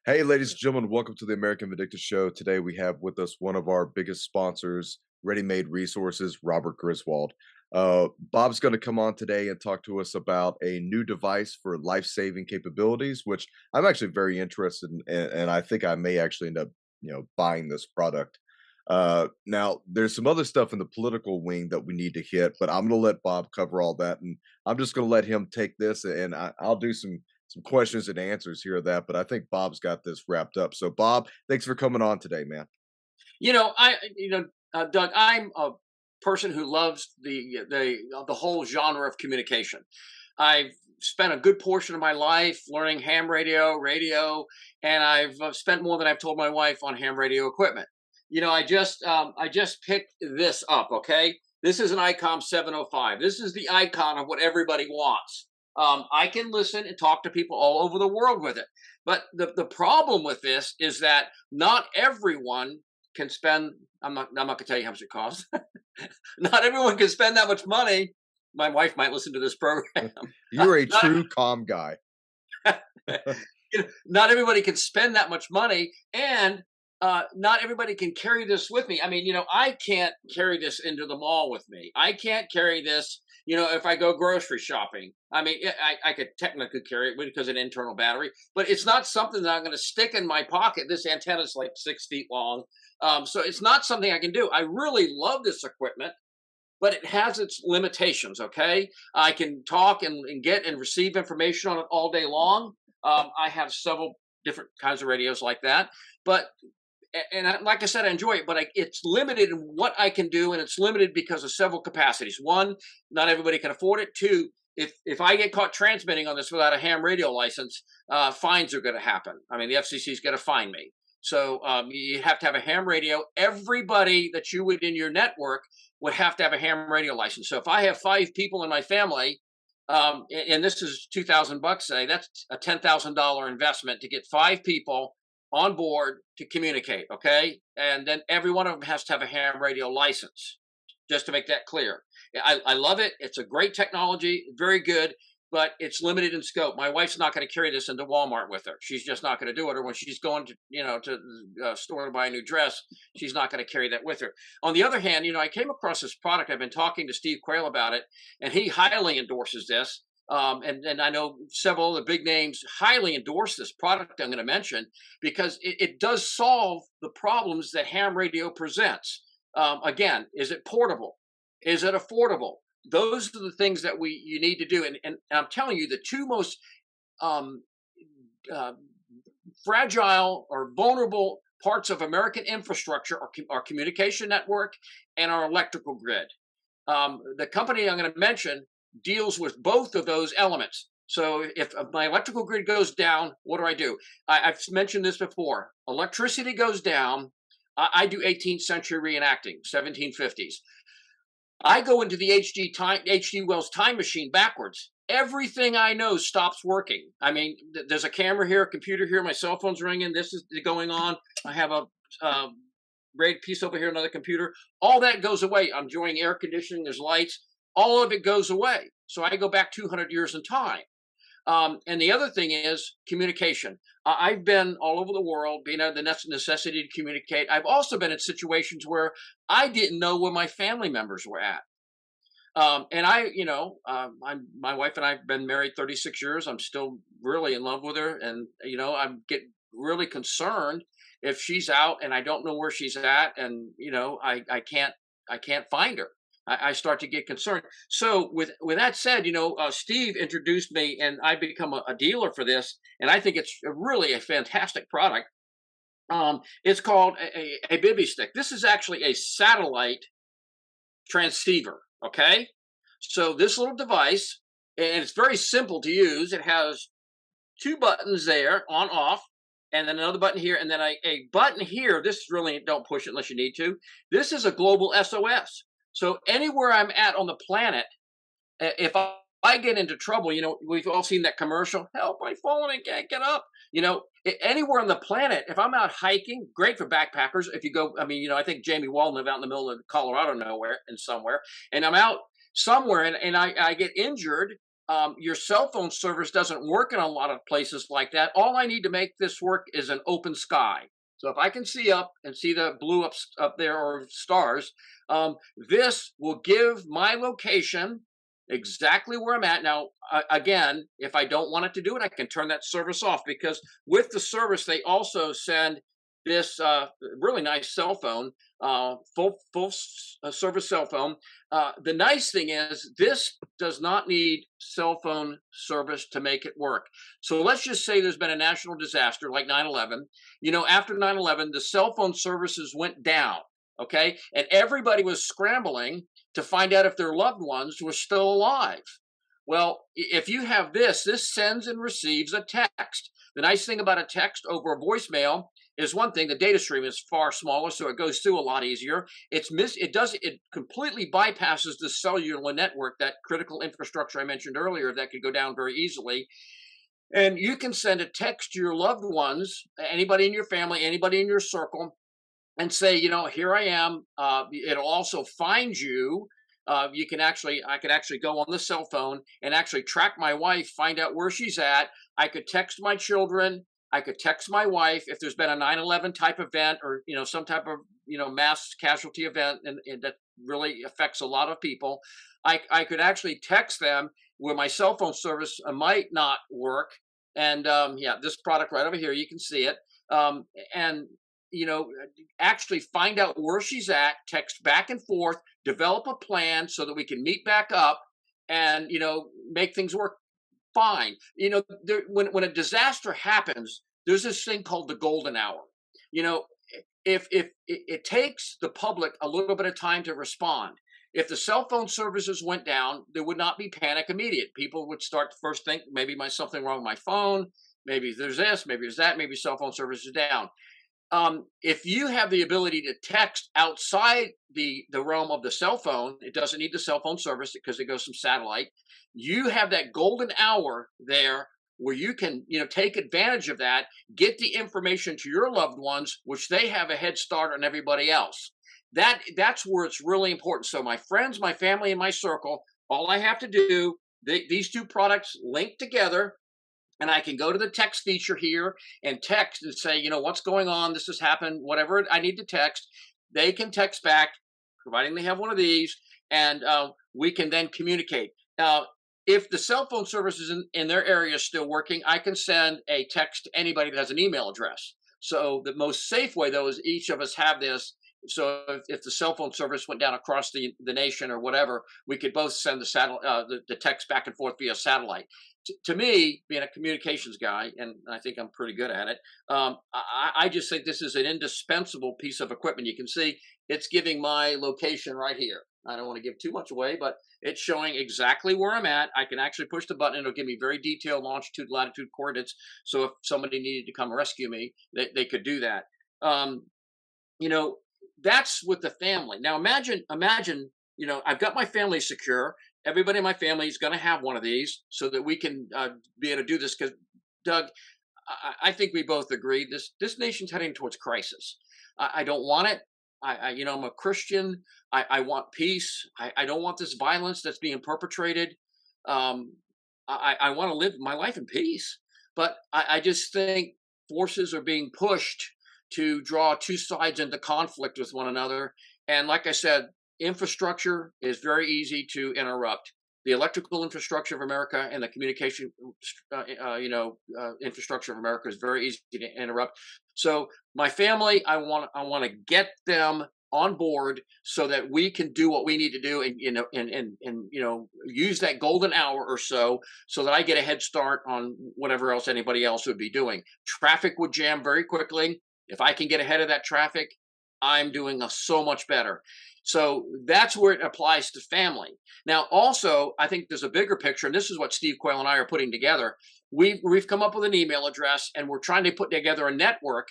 Hey, ladies and gentlemen, welcome to the American Vindictive Show. Today we have with us one of our biggest sponsors, Ready Made Resources, Robert Griswold. Bob's going to come on today and talk to us about a new device for life-saving capabilities, which I'm actually very interested in, and I think I may actually end up, buying this product. Now, there's some other stuff in the political wing that we need to hit, but I'm going to let Bob cover all that, and I'm just going to let him take this, and I'll do some questions and answers here or that, but I think Bob's got this wrapped up. So, Bob, thanks for coming on today, man. Doug, I'm a person who loves the whole genre of communication. I've spent a good portion of my life learning ham radio, and I've spent more than I've told my wife on ham radio equipment. I just picked this up. Okay, this is an ICOM 705. This is the icon of what everybody wants. I can listen and talk to people all over the world with it. But the problem with this is that not everyone can spend. I'm not going to tell you how much it costs. Not everyone can spend that much money. My wife might listen to this program. You're a Not true calm guy. not everybody can spend that much money, and not everybody can carry this with me. I mean, I can't carry this into the mall with me. I can't carry this, if I go grocery shopping. I mean, I could technically carry it because of an internal battery, but it's not something that I'm going to stick in my pocket. This antenna is like 6 feet long. So it's not something I can do. I really love this equipment, but it has its limitations. Okay, I can talk and get and receive information on it all day long. I have several different kinds of radios like that, but like I said, I enjoy it, but it's limited in what I can do, and it's limited because of several capacities. One, not everybody can afford it. Two, if I get caught transmitting on this without a ham radio license, fines are going to happen. I mean, the FCC is going to fine me. So you have to have a ham radio. Everybody that you would in your network would have to have a ham radio license. So if I have 5 people in my family, and this is $2,000, say that's a $10,000 investment to get 5 people on board to communicate. Okay, and then every one of them has to have a ham radio license. Just to make that clear, I love it. It's a great technology, very good, but it's limited in scope. My wife's not going to carry this into Walmart with her. She's just not going to do it. Or when she's going to, to the store to buy a new dress, she's not going to carry that with her. On the other hand, I came across this product. I've been talking to Steve Quayle about it, and he highly endorses this. And I know several of the big names highly endorse this product I'm going to mention because it does solve the problems that ham radio presents. Again, is it portable? Is it affordable? Those are the things that you need to do. And I'm telling you, the two most um, uh, fragile or vulnerable parts of American infrastructure are our communication network and our electrical grid. The company I'm going to mention deals with both of those elements. So if my electrical grid goes down, what do? I've mentioned this before. Electricity goes down. I do 18th century reenacting, 1750s. I go into the HD Wells time machine backwards. Everything I know stops working. I mean, there's a camera here, a computer here, my cell phone's ringing. This is going on. I have a RAID piece over here, another computer. All that goes away. I'm enjoying air conditioning. There's lights. All of it goes away. So I go back 200 years in time. And the other thing is communication. I've been all over the world, being the necessity to communicate. I've also been in situations where I didn't know where my family members were at. And my wife and I have been married 36 years. I'm still really in love with her. And, I get really concerned if she's out and I don't know where she's at. And, I can't find her. I start to get concerned. So with that said, Steve introduced me, and I become a dealer for this, and I think it's really a fantastic product. It's called a Bivy Stick. This is actually a satellite transceiver. Okay, so this little device, and it's very simple to use. It has 2 buttons there, on off, and then another button here, and then a button here. This really, don't push it unless you need to. This is a global SOS. So anywhere I'm at on the planet, if I get into trouble, we've all seen that commercial, help, I've fallen and can't get up. Anywhere on the planet, if I'm out hiking, great for backpackers. If you go, I think Jamie Walden lived out in the middle of Colorado somewhere, and I'm out somewhere and I get injured. your cell phone service doesn't work in a lot of places like that. All I need to make this work is an open sky. So if I can see up and see the blue up there or stars, this will give my location exactly where I'm at. Now, again, if I don't want it to do it, I can turn that service off, because with the service, they also send this really nice cell phone, full service cell phone. The nice thing is this does not need cell phone service to make it work. So let's just say there's been a national disaster like 9/11. After 9/11, the cell phone services went down. Okay. And everybody was scrambling to find out if their loved ones were still alive. Well, if you have this sends and receives a text. The nice thing about a text over a voicemail is one thing, the data stream is far smaller, so it goes through a lot easier. It completely bypasses the cellular network, that critical infrastructure I mentioned earlier that could go down very easily. And you can send a text to your loved ones, anybody in your family, anybody in your circle, and say, here I am. It'll also find you. I could actually go on the cell phone and actually track my wife, find out where she's at. I could text my children. I could text my wife if there's been a 9/11 type event, or some type of mass casualty event, and that really affects a lot of people. I could actually text them where my cell phone service might not work. And yeah, this product right over here, you can see it. And you know, actually find out where she's at, text back and forth, develop a plan so that we can meet back up and, make things work fine. When a disaster happens, there's this thing called the golden hour. You know, if it takes the public a little bit of time to respond. If the cell phone services went down, there would not be panic immediate. People would start to first think, maybe something wrong with my phone, maybe there's this, maybe there's that, maybe cell phone service is down. If you have the ability to text outside the realm of the cell phone, it doesn't need the cell phone service because it goes from satellite. You have that golden hour there where you can, take advantage of that, get the information to your loved ones, which they have a head start on everybody else. That's where it's really important. So my friends, my family, and my circle, all I have to do, these two products link together. And I can go to the text feature here and text and say, what's going on? This has happened, whatever I need to text. They can text back, providing they have one of these, and we can then communicate. Now, if the cell phone service in their area is still working, I can send a text to anybody that has an email address. So the most safe way, though, is each of us have this. So if the cell phone service went down across the nation or whatever, we could both send the text back and forth via satellite. To me, being a communications guy, and I think I'm pretty good at it, I just think this is an indispensable piece of equipment. You can see it's giving my location right here. I don't want to give too much away, but it's showing exactly where I'm at. I can actually push the button. It'll give me very detailed longitude, latitude coordinates. So if somebody needed to come rescue me, they could do that. That's with the family. Now imagine, I've got my family secure. Everybody in my family is going to have one of these so that we can be able to do this. Because, Doug, I think we both agree this nation's heading towards crisis. I don't want it. I'm a Christian. I want peace. I don't want this violence that's being perpetrated. I want to live my life in peace. But I just think forces are being pushed to draw two sides into conflict with one another. And like I said, infrastructure is very easy to interrupt. The electrical infrastructure of America and the communication, infrastructure of America is very easy to interrupt. So my family, I want to get them on board so that we can do what we need to do, and use that golden hour or so that I get a head start on whatever else anybody else would be doing. Traffic would jam very quickly. If I can get ahead of that traffic, I'm doing so much better. So that's where it applies to family. Now, also, I think there's a bigger picture, and this is what Steve Quayle and I are putting together. We've come up with an email address, and we're trying to put together a network.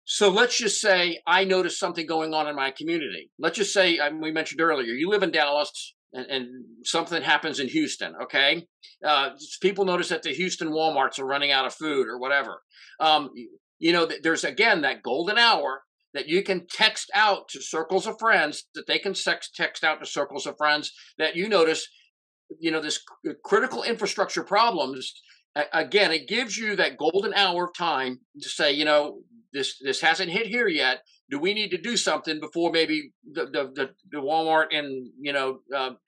So let's just say I notice something going on in my community. Let's just say, we mentioned earlier, you live in Dallas, and something happens in Houston, okay? People notice that the Houston Walmarts are running out of food or whatever. There's, again, that golden hour that you can text out to circles of friends, that they can text out to circles of friends that you notice this critical infrastructure problems. Again, it gives you that golden hour of time to say, this hasn't hit here yet. Do we need to do something before maybe the Walmart in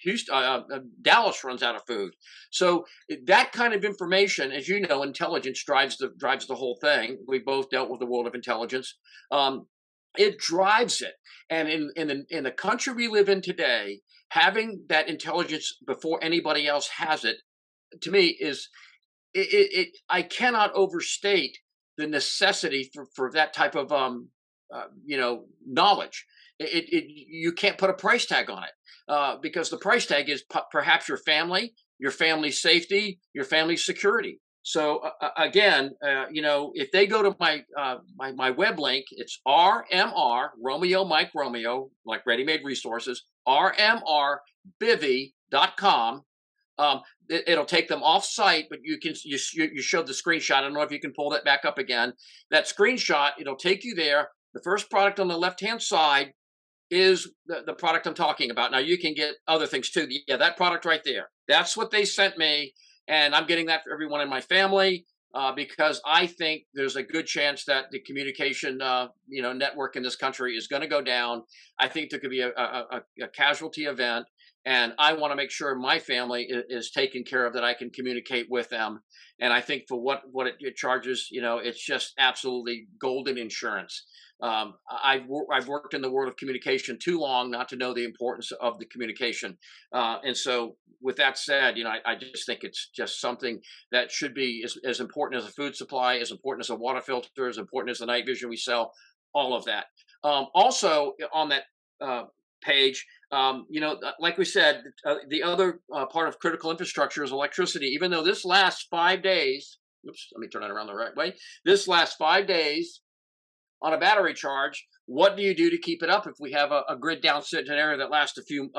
Houston, Dallas runs out of food? So that kind of information, as you know, intelligence drives the whole thing. We both dealt with the world of intelligence. It drives it, and in the country we live in today, having that intelligence before anybody else has it, to me, is I cannot overstate the necessity for that type of knowledge. You can't put a price tag on it, because the price tag is perhaps your family's safety, your family's security. So again, if they go to my web link, it's RMR Romeo Mike Romeo, like Ready Made Resources, RMRBivy.com. It'll take them off site, but you showed the screenshot. I don't know if you can pull that back up again. That screenshot, it'll take you there. The first product on the left-hand side is the product I'm talking about. Now you can get other things too. Yeah, that product right there. That's what they sent me, and I'm getting that for everyone in my family, because I think there's a good chance that the communication network in this country is going to go down. I think there could be a casualty event, and I want to make sure my family is taken care of, that I can communicate with them. And I think for what it charges, it's just absolutely golden insurance. I've worked in the world of communication too long not to know the importance of the communication. And so, with that said, I just think it's just something that should be as important as a food supply, as important as a water filter, as important as the night vision we sell, all of that. Also, on that page, like we said, the other part of critical infrastructure is electricity. Even though this lasts 5 days, oops, let me turn it around the right way. This lasts 5 days on a battery charge. What do you do to keep it up if we have a grid down scenario that lasts a few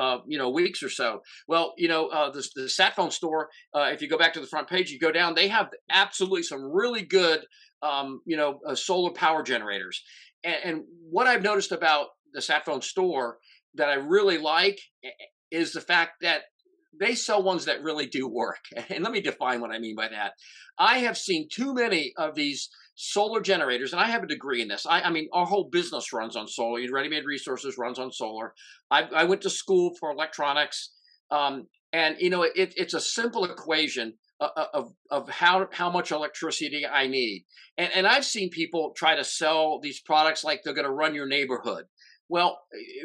weeks or so? Well, the sat phone store, if you go back to the front page, you go down, they have absolutely some really good solar power generators. And what I've noticed about the sat phone store that I really like is the fact that they sell ones that really do work. And let me define what I mean by that. I have seen too many of these solar generators, and I have a degree in this. I mean, our whole business runs on solar. Ready Made Resources runs on solar. I went to school for electronics, and it's a simple equation of how much electricity I need. And I've seen people try to sell these products like they're going to run your neighborhood. Well,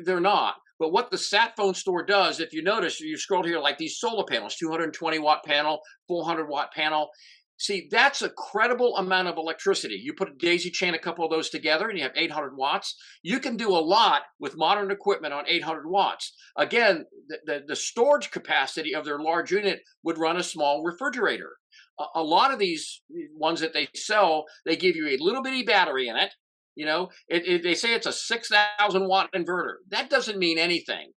they're not. But what the sat phone store does, if you notice, you scroll here, like these solar panels, 220 watt panel, 400 watt panel. See, that's a credible amount of electricity. You put a daisy chain a couple of those together and you have 800 watts. You can do a lot with modern equipment on 800 watts. Again, the storage capacity of their large unit would run a small refrigerator. A lot of these ones that they sell, they give you a little bitty battery in it. They say it's a 6,000 watt inverter. That doesn't mean anything.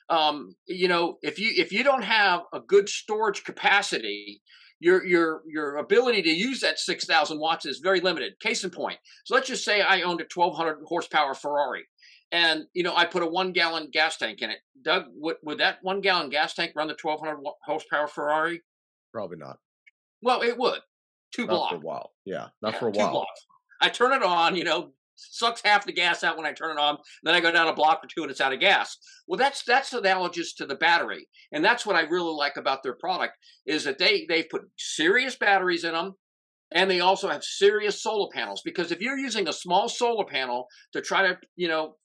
If you don't have a good storage capacity, your ability to use that 6,000 watts is very limited. Case in point. So let's just say I owned a 1,200 horsepower Ferrari, and I put a 1 gallon gas tank in it. Doug, would that 1 gallon gas tank run the 1,200 horsepower Ferrari? Probably not. Well, it would. Two Not blocks. for a while. Yeah, not for a 2 while. blocks. I turn it on. Sucks half the gas out when I turn it on. Then I go down a block or two and it's out of gas. Well, that's analogous to the battery, and that's what I really like about their product is that they put serious batteries in them, and they also have serious solar panels. Because if you're using a small solar panel to try to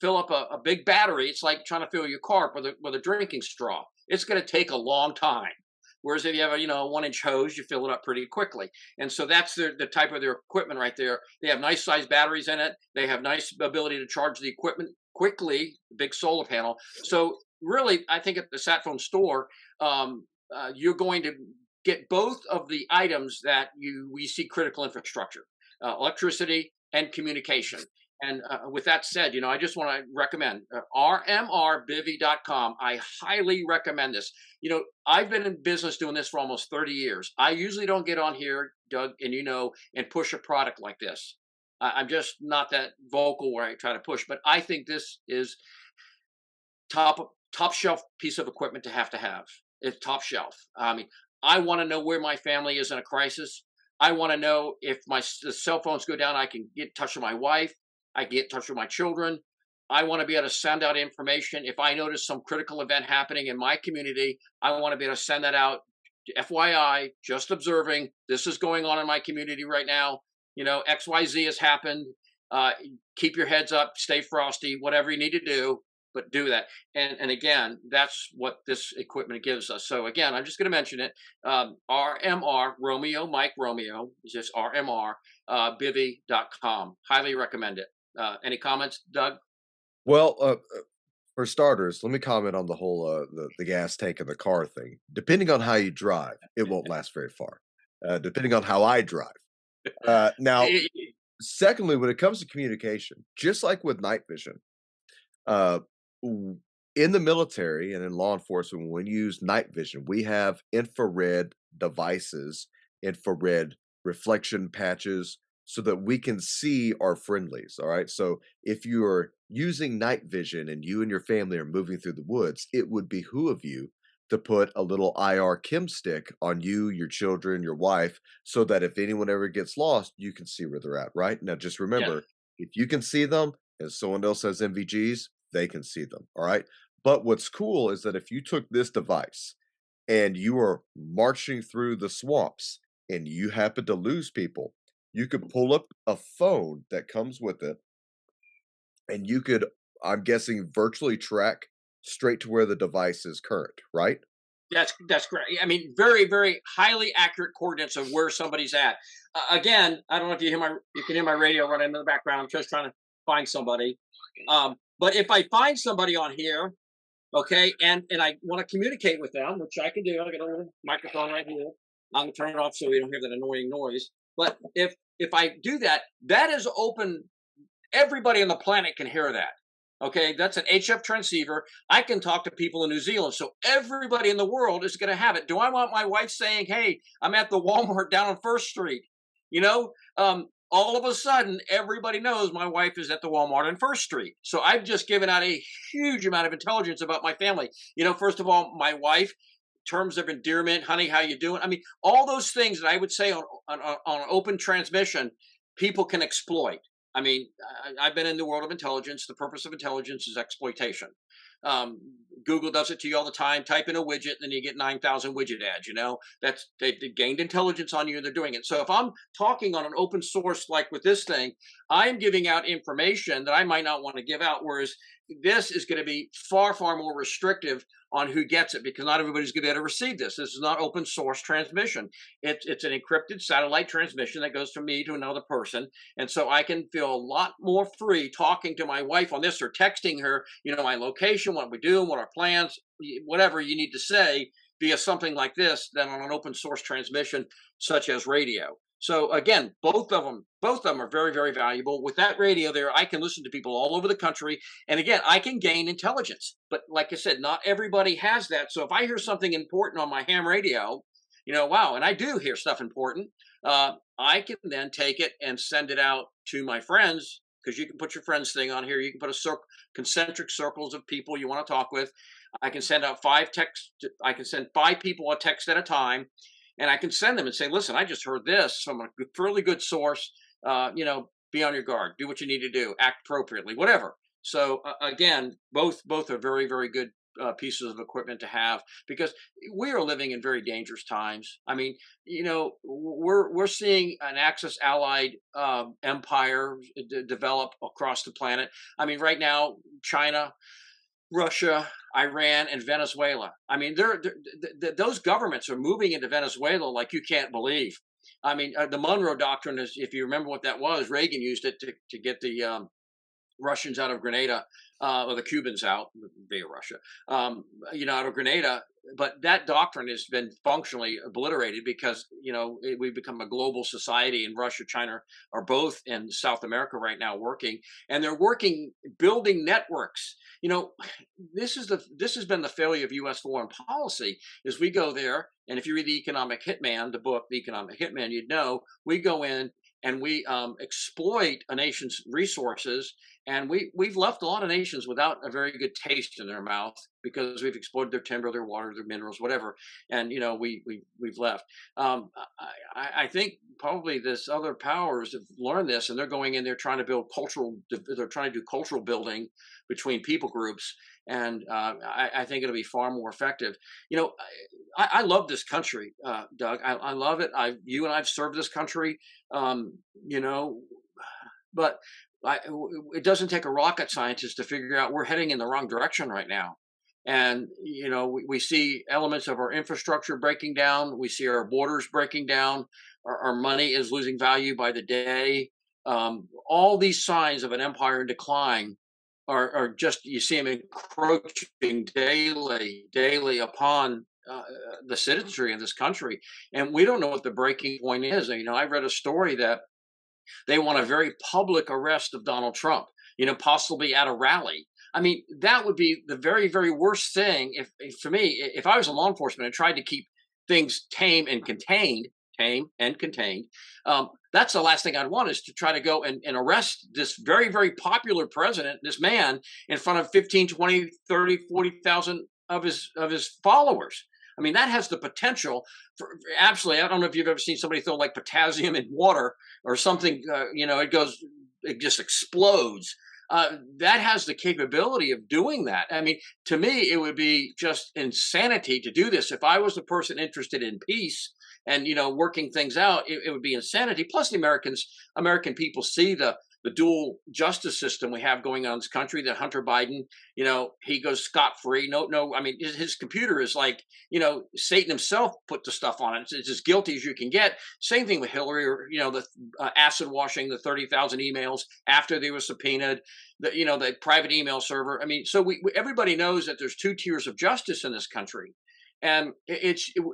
fill up a big battery, it's like trying to fill your car with a drinking straw. It's going to take a long time. Whereas if you have a 1-inch hose, you fill it up pretty quickly. And so that's the type of their equipment right there. They have nice sized batteries in it. They have nice ability to charge the equipment quickly, big solar panel. So really, I think at the sat phone store, you're going to get both of the items that we see critical infrastructure, electricity and communication. And with that said, I just want to recommend rmrbivy.com. I highly recommend this. I've been in business doing this for almost 30 years. I usually don't get on here, Doug, and push a product like this. I'm just not that vocal where I try to push, but I think this is top shelf piece of equipment to have. It's top shelf. I mean, I want to know where my family is in a crisis. I want to know if the cell phones go down, I can get in touch with my wife. I can get in touch with my children. I want to be able to send out information. If I notice some critical event happening in my community, I want to be able to send that out. FYI, just observing. This is going on in my community right now. XYZ has happened. Uh, Keep your heads up, stay frosty, whatever you need to do, but do that. And again, that's what this equipment gives us. So again, I'm just going to mention it. RMR, Romeo Mike Romeo, is just RMR, Bivy.com. Highly recommend it. Any comments, Doug? Well, for starters, let me comment on the whole the gas tank in the car thing. Depending on how you drive, it won't last very far. Depending on how I drive. Now, secondly, when it comes to communication, just like with night vision, uh, w- in the military and in law enforcement, when we use night vision, we have infrared devices, infrared reflection patches, so that we can see our friendlies. All right. So if you are using night vision and you and your family are moving through the woods, it would behoove you to put a little IR chem stick on you, your children, your wife, so that if anyone ever gets lost, you can see where they're at. Right. Now, just Yeah. remember, if you can see them and someone else has MVGs, they can see them. All right. But what's cool is that if you took this device and you are marching through the swamps and you happen to lose people, you could pull up a phone that comes with it and you could, I'm guessing, virtually track straight to where the device is current, right? That's great. I mean, very very highly accurate coordinates of where somebody's at. Again, I don't know if you can hear my radio running in the background. I'm just trying to find somebody. But if I find somebody on here, okay, and I want to communicate with them, which I can do. I got a little microphone right here. I'm gonna turn it off so we don't hear that annoying noise. But if I do that, that is open. Everybody on the planet can hear that. Okay, that's an HF transceiver. I can talk to people in New Zealand, so everybody in the world is going to have it. Do I want my wife saying, "Hey, I'm at the Walmart down on First Street"? All of a sudden, everybody knows my wife is at the Walmart on First Street. So I've just given out a huge amount of intelligence about my family. First of all, my wife, terms of endearment, honey, how you doing? I mean, all those things that I would say on open transmission, people can exploit. I mean, I've been in the world of intelligence. The purpose of intelligence is exploitation. Um, Google does it to you all the time. Type in a widget, and then you get 9,000 widget ads. They gained intelligence on you, and they're doing it. So if I'm talking on an open source like with this thing, I'm giving out information that I might not want to give out. Whereas this is going to be far, far more restrictive on who gets it, because not everybody's going to be able to receive this. This is not open source transmission. It's an encrypted satellite transmission that goes from me to another person. And so I can feel a lot more free talking to my wife on this, or texting her, my location, what we're doing, what our plans, whatever you need to say via something like this than on an open source transmission such as radio. So again, both of them are very, very valuable. With that radio there, I can listen to people all over the country. And again, I can gain intelligence. But like I said, not everybody has that. So if I hear something important on my ham radio, wow, and I do hear stuff important, I can then take it and send it out to my friends, because you can put your friends thing on here. You can put concentric circles of people you want to talk with. I can send out I can send 5 people a text at a time, and I can send them and say, "Listen, I just heard this from a fairly good source. Be on your guard. Do what you need to do. Act appropriately. Whatever." So again, both are very very good pieces of equipment to have, because we are living in very dangerous times. I mean, we're seeing an Axis allied empire develop across the planet. I mean, right now, China, Russia, Iran, and Venezuela. I mean, those governments are moving into Venezuela like you can't believe. I mean, the Monroe Doctrine is, if you remember what that was, Reagan used it to get the Russians out of Grenada, or the Cubans out via Russia, out of Grenada. But that doctrine has been functionally obliterated, because we've become a global society, and Russia, China are both in South America right now working, and they're working building networks. This has been the failure of U.S. foreign policy. Is we go there, and if you read the Economic Hitman, the book, The Economic Hitman, you'd know we go in and we exploit a nation's resources, And we've left a lot of nations without a very good taste in their mouth because we've exploited their timber, their water, their minerals, whatever. And we've left. I think probably this other powers have learned this, and they're going in there trying to build cultural. They're trying to do cultural building between people groups, and I think it'll be far more effective. You know, I love this country, Doug. I love it. You and I've served this country. Um, you know, but it doesn't take a rocket scientist to figure out we're heading in the wrong direction right now. And we see elements of our infrastructure breaking down. We see our borders breaking down. Our money is losing value by the day. All these signs of an empire in decline are just, you see them encroaching daily upon the citizenry of this country, and we don't know what the breaking point is. I read a story that they want a very public arrest of Donald Trump, possibly at a rally. I mean, that would be the very, very worst thing if for me, if I was in law enforcement and tried to keep things tame and contained. That's the last thing I'd want, is to try to go and arrest this very, very popular president, this man, in front of 15, 20, 30, 40,000 of his followers. I mean, that has the potential absolutely. I don't know if you've ever seen somebody throw like potassium in water or something. It just explodes. That has the capability of doing that. I mean, to me, it would be just insanity to do this. If I was a person interested in peace and working things out, it would be insanity. Plus, the American people see the dual justice system we have going on in this country. That Hunter Biden, he goes scot free. No. I mean, his computer is like, Satan himself put the stuff on it. It's as guilty as you can get. Same thing with Hillary, or the acid washing the 30,000 emails after they were subpoenaed. The private email server. I mean, so everybody knows that there's two tiers of justice in this country. And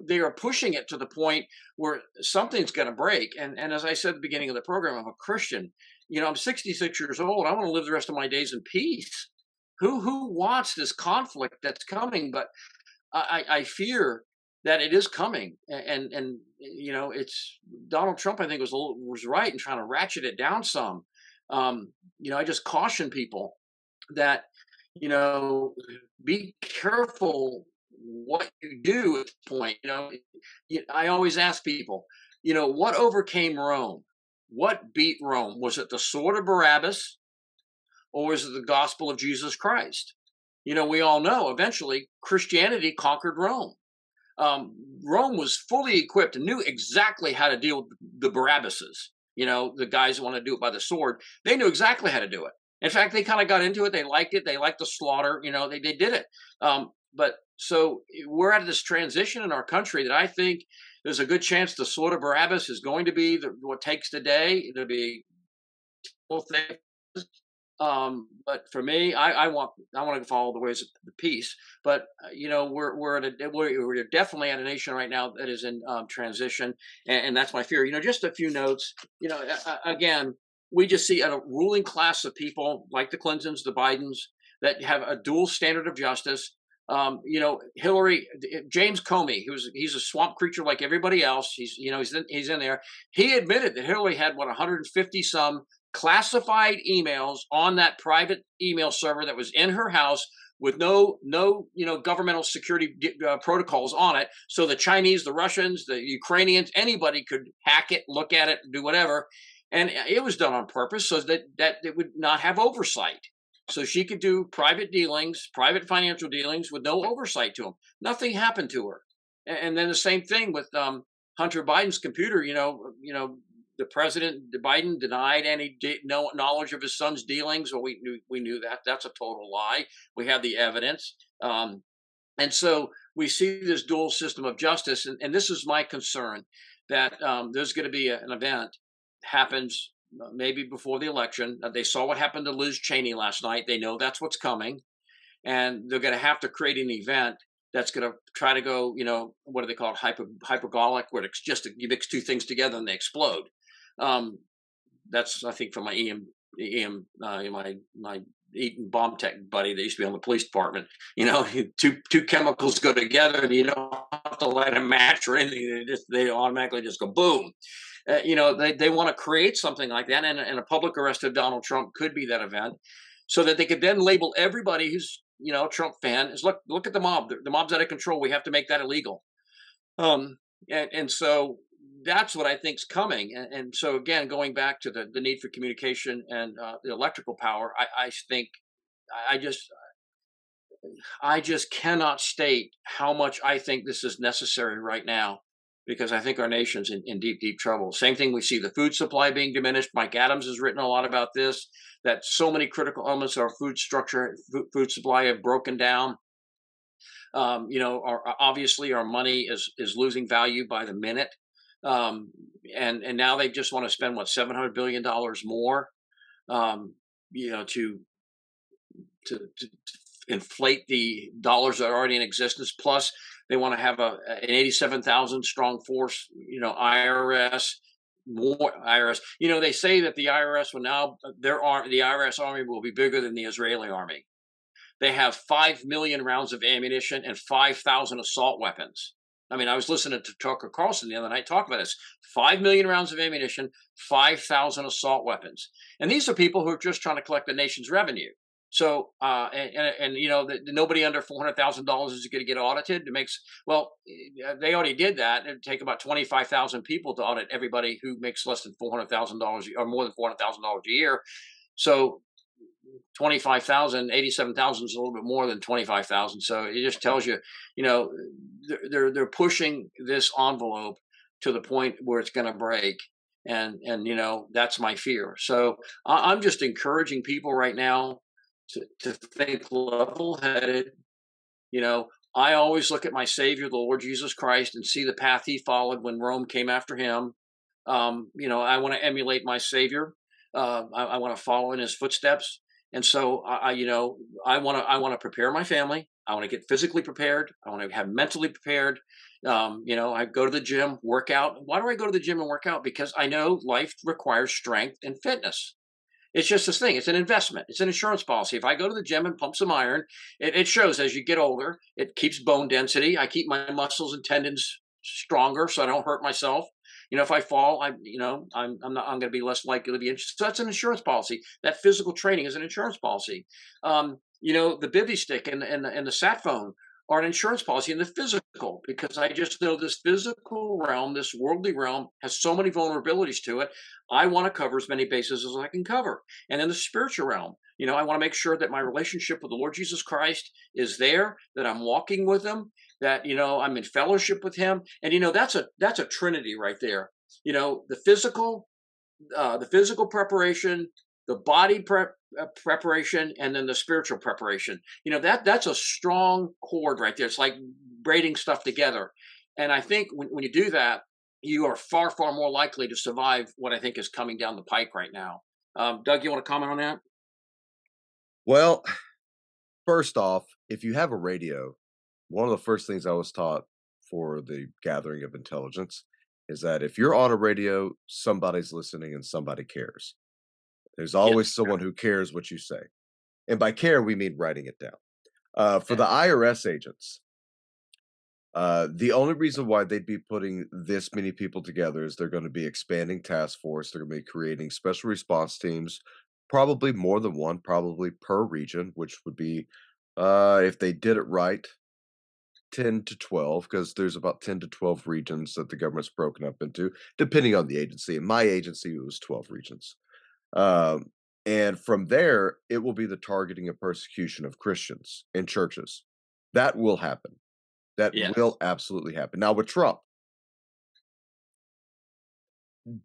they are pushing it to the point where something's going to break. And as I said at the beginning of the program, I'm a Christian. I'm 66 years old. I want to live the rest of my days in peace. Who wants this conflict that's coming? But I fear that it is coming. And it's Donald Trump, I think, was right in trying to ratchet it down some. I just caution people that, be careful what you do at this point. I always ask people, what overcame Rome? What beat Rome? Was it the sword of Barabbas, or was it the gospel of Jesus Christ? We all know eventually Christianity conquered Rome. Rome was fully equipped and knew exactly how to deal with the Barabbases. The guys who want to do it by the sword, they knew exactly how to do it. In fact, they kind of got into it. They liked it. They liked the slaughter. They did it. But so we're at this transition in our country that I think there's a good chance the sword of Barabbas is going to be what takes the day. It'll be both things. But for me, I want to follow the ways of the peace. But we're definitely at a nation right now that is in transition, and that's my fear. Just a few notes. Again, we just see a ruling class of people like the Clintons, the Bidens, that have a dual standard of justice. Hillary, James Comey, he's a swamp creature like everybody else. He's in there. He admitted that Hillary had 150 some classified emails on that private email server that was in her house with no governmental security protocols on it. So the Chinese, the Russians, the Ukrainians, anybody could hack it, look at it, do whatever. And it was done on purpose so that it would not have oversight. So she could do private dealings, private financial dealings with no oversight to them. Nothing happened to her. And then the same thing with Hunter Biden's computer. The president, Biden, denied any knowledge of his son's dealings. Well, we knew that. That's a total lie. We have the evidence. And so we see this dual system of justice. And this is my concern, that there's going to be an event happens maybe before the election. They saw what happened to Liz Cheney last night. They know that's what's coming. And they're going to have to create an event that's going to try to go, what do they call it? Hypergolic, where it's just you mix two things together and they explode. That's I think from my my Eaton bomb tech buddy that used to be on the police department. You know, two chemicals go together, and you don't have to light a match or anything. They automatically just go boom. You know, they want to create something like that, and a public arrest of Donald Trump could be that event, so that they could then label everybody who's a Trump fan is look at the mob. The mob's out of control. We have to make that illegal. Um, and so that's what I think's coming. And so again, going back to the need for communication and the electrical power, I think I I just cannot state how much I think this is necessary right now, because I think our nation's in deep, deep trouble. Same thing, we see the food supply being diminished. Mike Adams has written a lot about this, that so many critical elements of our food structure, food supply have broken down. Obviously our money is losing value by the minute. And now they just want to spend what, $700 billion more, to to inflate the dollars that are already in existence. Plus, they want to have an 87,000 strong force, IRS, more IRS. They say that the IRS will now, the IRS army will be bigger than the Israeli army. They have 5 million rounds of ammunition and 5,000 assault weapons. I mean, I was listening to Tucker Carlson the other night talk about this. 5 million rounds of ammunition, 5,000 assault weapons. And these are people who are just trying to collect the nation's revenue. So, nobody under $400,000 is going to get audited. They already did that. It'd take about 25,000 people to audit everybody who makes less than $400,000 or more than $400,000 a year. So 25,000, 87,000 is a little bit more than 25,000. So it just tells you, they're pushing this envelope to the point where it's going to break. And that's my fear. So I'm just encouraging people right now to think level headed. I always look at my Savior, the Lord Jesus Christ, and see the path he followed when Rome came after him. I want to emulate my Savior. I want to follow in his footsteps. And so I want to prepare my family. I want to get physically prepared. I want to have mentally prepared. I go to the gym, work out. Why do I go to the gym and work out? Because I know life requires strength and fitness. It's just this thing. It's an investment. It's an insurance policy. If I go to the gym and pump some iron, it shows as you get older. It keeps bone density. I keep my muscles and tendons stronger, so I don't hurt myself. If I fall, I'm going to be less likely to be injured. So that's an insurance policy. That physical training is an insurance policy. The Bivy Stick and the sat phone are an insurance policy in the physical, because I just know this physical realm, this worldly realm, has so many vulnerabilities to it. I want to cover as many bases as I can cover. And in the spiritual realm, I want to make sure that my relationship with the Lord Jesus Christ is there, that I'm walking with him, that I'm in fellowship with him. And that's a trinity right there. The physical preparation, the body preparation, and then the spiritual preparation. That's a strong cord right there. It's like braiding stuff together. And I think when you do that, you are far, far more likely to survive what I think is coming down the pike right now. Doug, you want to comment on that? Well, first off, if you have a radio, one of the first things I was taught for the gathering of intelligence is that if you're on a radio, somebody's listening and somebody cares. There's always Yes. someone who cares what you say. And by care, we mean writing it down. For Yeah. the IRS agents, the only reason why they'd be putting this many people together is they're going to be expanding task force. They're going to be creating special response teams, probably more than one, probably per region, which would be, if they did it right, 10 to 12, because there's about 10 to 12 regions that the government's broken up into, depending on the agency. In my agency, it was 12 regions. Um, and from there, it will be the targeting and persecution of Christians in churches. That will happen. That Yes. will absolutely happen. Now, with Trump,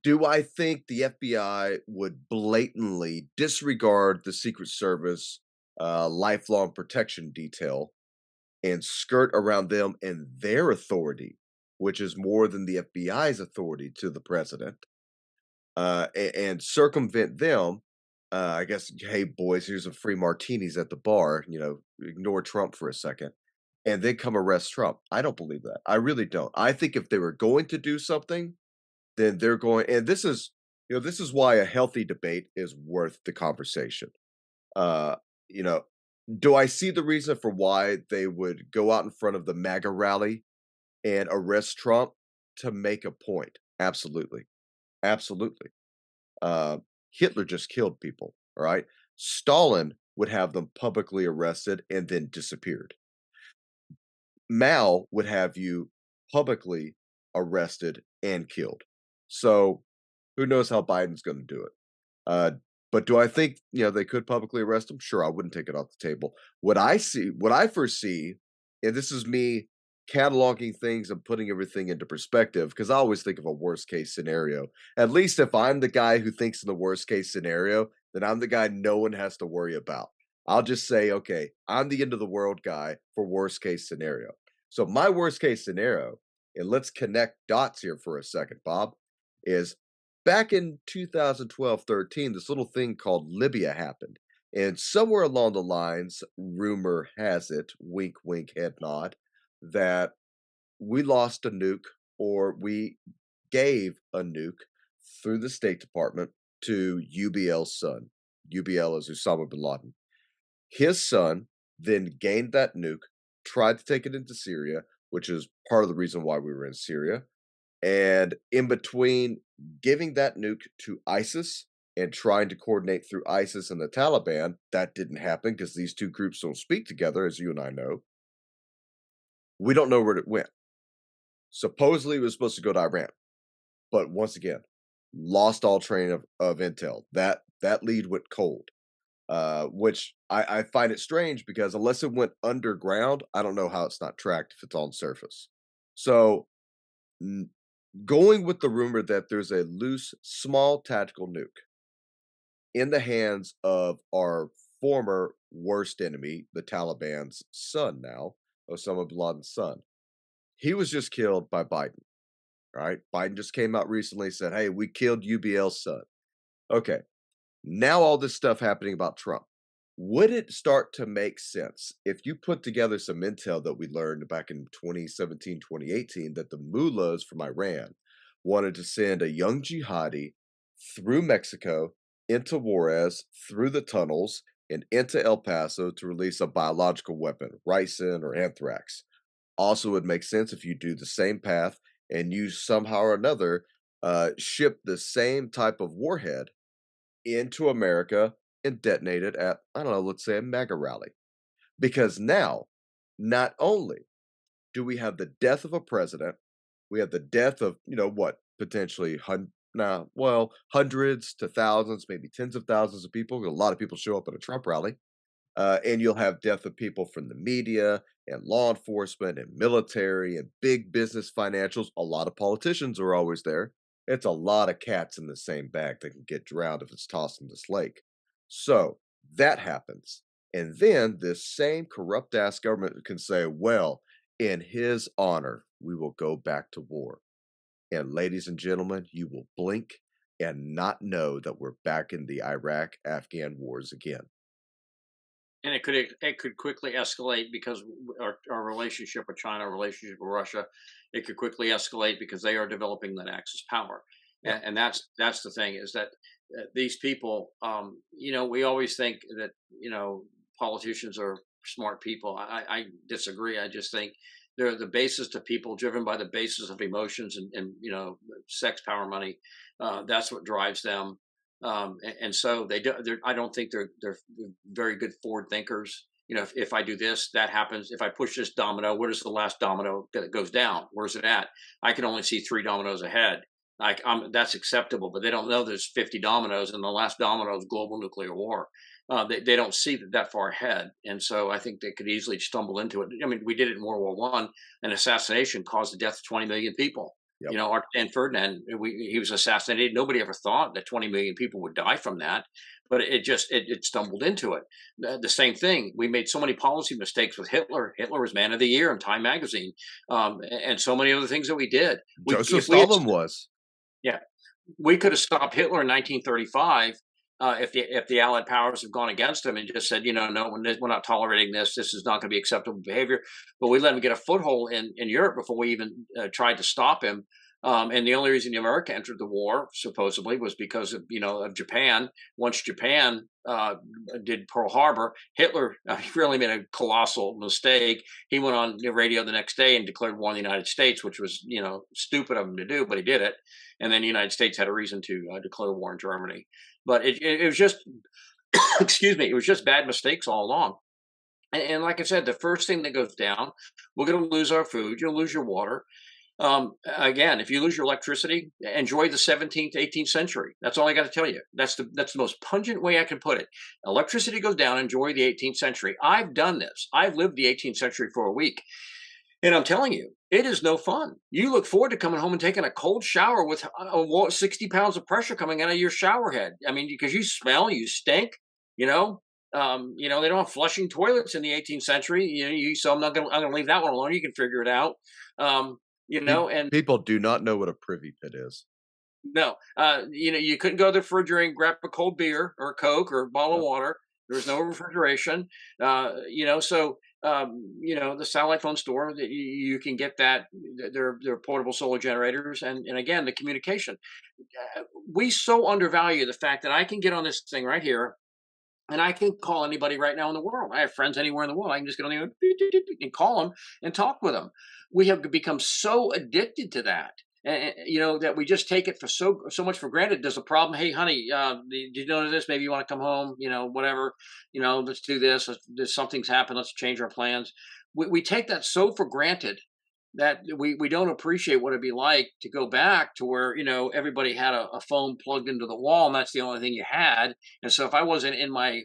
do I think the FBI would blatantly disregard the Secret Service lifelong protection detail and skirt around them and their authority, which is more than the FBI's authority to the president, and circumvent them? I guess, hey, boys, here's some free martinis at the bar. Ignore Trump for a second, and then come arrest Trump. I don't believe that. I really don't. I think if they were going to do something, then they're going. And this is This is why a healthy debate is worth the conversation. Uh, you know, do I see the reason for why they would go out in front of the MAGA rally and arrest Trump to make a point? Absolutely. Absolutely. Uh, Hitler just killed people, all right? Stalin would have them publicly arrested and then disappeared. Mao would have you publicly arrested and killed. So who knows how Biden's going to do it? Uh, but do I think they could publicly arrest him? Sure, I wouldn't take it off the table. What I foresee, and this is me cataloging things and putting everything into perspective, because I always think of a worst case scenario. At least if I'm the guy who thinks in the worst case scenario, then I'm the guy no one has to worry about. I'll just say, okay, I'm the end of the world guy for worst case scenario. So my worst case scenario, and let's connect dots here for a second, Bob, is back in 2012-13, this little thing called Libya happened. And somewhere along the lines, rumor has it, wink, wink, head nod, that we lost a nuke or we gave a nuke through the State Department to UBL's son. UBL is Osama bin Laden. His son then gained that nuke, tried to take it into Syria, which is part of the reason why we were in Syria. And in between giving that nuke to ISIS and trying to coordinate through ISIS and the Taliban, that didn't happen because these two groups don't speak together, as you and I know. We don't know where it went. Supposedly, it was supposed to go to Iran, but once again, lost all train of intel. That lead went cold, which I find it strange because unless it went underground, I don't know how it's not tracked if it's on surface. So going with the rumor that there's a loose, small tactical nuke in the hands of our former worst enemy, the Taliban's son now, Osama bin Laden's son. He was just killed by Biden, right? Biden just came out recently and said, hey, we killed UBL's son. Okay, now all this stuff happening about Trump. Would it start to make sense if you put together some intel that we learned back in 2017, 2018 that the mullahs from Iran wanted to send a young jihadi through Mexico into Juarez, through the tunnels, and into El Paso to release a biological weapon, ricin or anthrax? Also, it would make sense if you do the same path and you somehow or another ship the same type of warhead into America and detonate it at, I don't know, let's say a mega rally. Because now, not only do we have the death of a president, we have the death of, what, potentially hundreds to thousands, maybe tens of thousands of people. A lot of people show up at a Trump rally. And you'll have death of people from the media and law enforcement and military and big business financials. A lot of politicians are always there. It's a lot of cats in the same bag that can get drowned if it's tossed in this lake. So that happens. And then this same corrupt ass government can say, well, in his honor, we will go back to war. And ladies and gentlemen, you will blink and not know that we're back in the Iraq Afghan wars again. And it could quickly escalate because our relationship with China, our relationship with Russia, it could quickly escalate because they are developing that Axis power, Yeah. and that's the thing is that these people, we always think that politicians are smart people. I disagree. I just think they're the basis to people driven by the basis of emotions and sex, power, money. That's what drives them, and so they do. I don't think they're very good forward thinkers. If I do this, that happens. If I push this domino, where does the last domino that goes down? Where's it at? I can only see three dominoes ahead. That's acceptable, but they don't know there's 50 dominoes, and the last domino is global nuclear war. They don't see that far ahead, and so I think they could easily stumble into it. I mean, we did it in World War One. An assassination caused the death of 20 million people. Yep. And Ferdinand, he was assassinated. Nobody ever thought that 20 million people would die from that, but it stumbled into it. The same thing. We made so many policy mistakes with Hitler. Hitler was Man of the Year in Time magazine, and so many other things that we did. Joseph If we had, Stalin was. yeah, we could have stopped Hitler in 1935 if the Allied powers have gone against him and just said, no, we're not tolerating this. This is not going to be acceptable behavior. But we let him get a foothold in Europe before we even tried to stop him. And the only reason America entered the war supposedly was because of of Japan. Once Japan did Pearl Harbor, Hitler really made a colossal mistake. He went on the radio the next day and declared war on the United States, which was stupid of him to do, but he did it. And then the United States had a reason to declare war on Germany. But it was just excuse me, it was just bad mistakes all along. And like I said, the first thing that goes down, we're going to lose our food. You'll lose your water. Again, if you lose your electricity, enjoy the 17th, 18th century. That's all I got to tell you. That's the most pungent way I can put it. Electricity goes down. Enjoy the 18th century. I've done this. I've lived the 18th century for a week, and I'm telling you, it is no fun. You look forward to coming home and taking a cold shower with 60 pounds of pressure coming out of your shower head. I mean, because you smell, you stink. You know, they don't have flushing toilets in the 18th century. So I'm gonna leave that one alone. You can figure it out. Um, and People do not know what a privy pit is. no, you couldn't go to the refrigerator and grab a cold beer or a Coke or a bottle of Yep. water. There was no refrigeration. The satellite phone store that you can get that. They're portable solar generators, and again, the communication. We so undervalue the fact that I can get on this thing right here and I can call anybody right now in the world. I have friends anywhere in the world. I can just get on there and call them and talk with them. We have become so addicted to that, that we just take it for so much for granted. There's a problem. Hey, honey, did you know this? Maybe you want to come home. Whatever. Let's do this. Something's happened. Let's change our plans. We take that so for granted that we don't appreciate what it'd be like to go back to where everybody had a phone plugged into the wall and that's the only thing you had. And so if I wasn't in my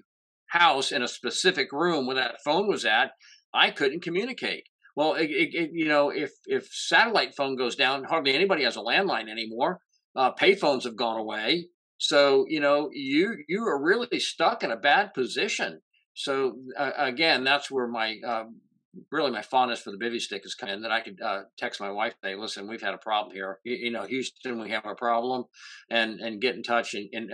house in a specific room where that phone was at, I couldn't communicate. Well, if satellite phone goes down, hardly anybody has a landline anymore. Payphones have gone away, so you are really stuck in a bad position. So again, that's where my really my fondness for the Bivy Stick is coming in, that I could text my wife, say, "Listen, we've had a problem here. Houston, we have a problem," and get in touch and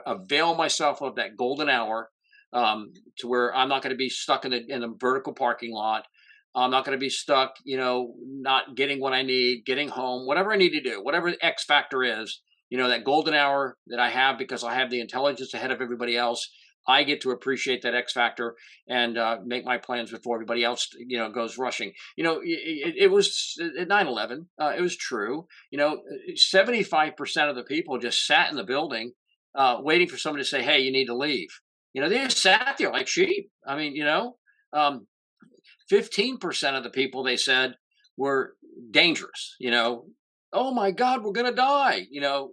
avail myself of that golden hour, to where I'm not going to be stuck in the vertical parking lot. I'm not going to be stuck, not getting what I need, getting home, whatever I need to do, whatever the X factor is. That golden hour that I have because I have the intelligence ahead of everybody else. I get to appreciate that X factor and make my plans before everybody else, goes rushing. It was at 9/11. It was true. 75% of the people just sat in the building, waiting for somebody to say, "Hey, you need to leave." They just sat there like sheep. I mean, um, 15% of the people they said were dangerous. Oh my God, we're gonna die,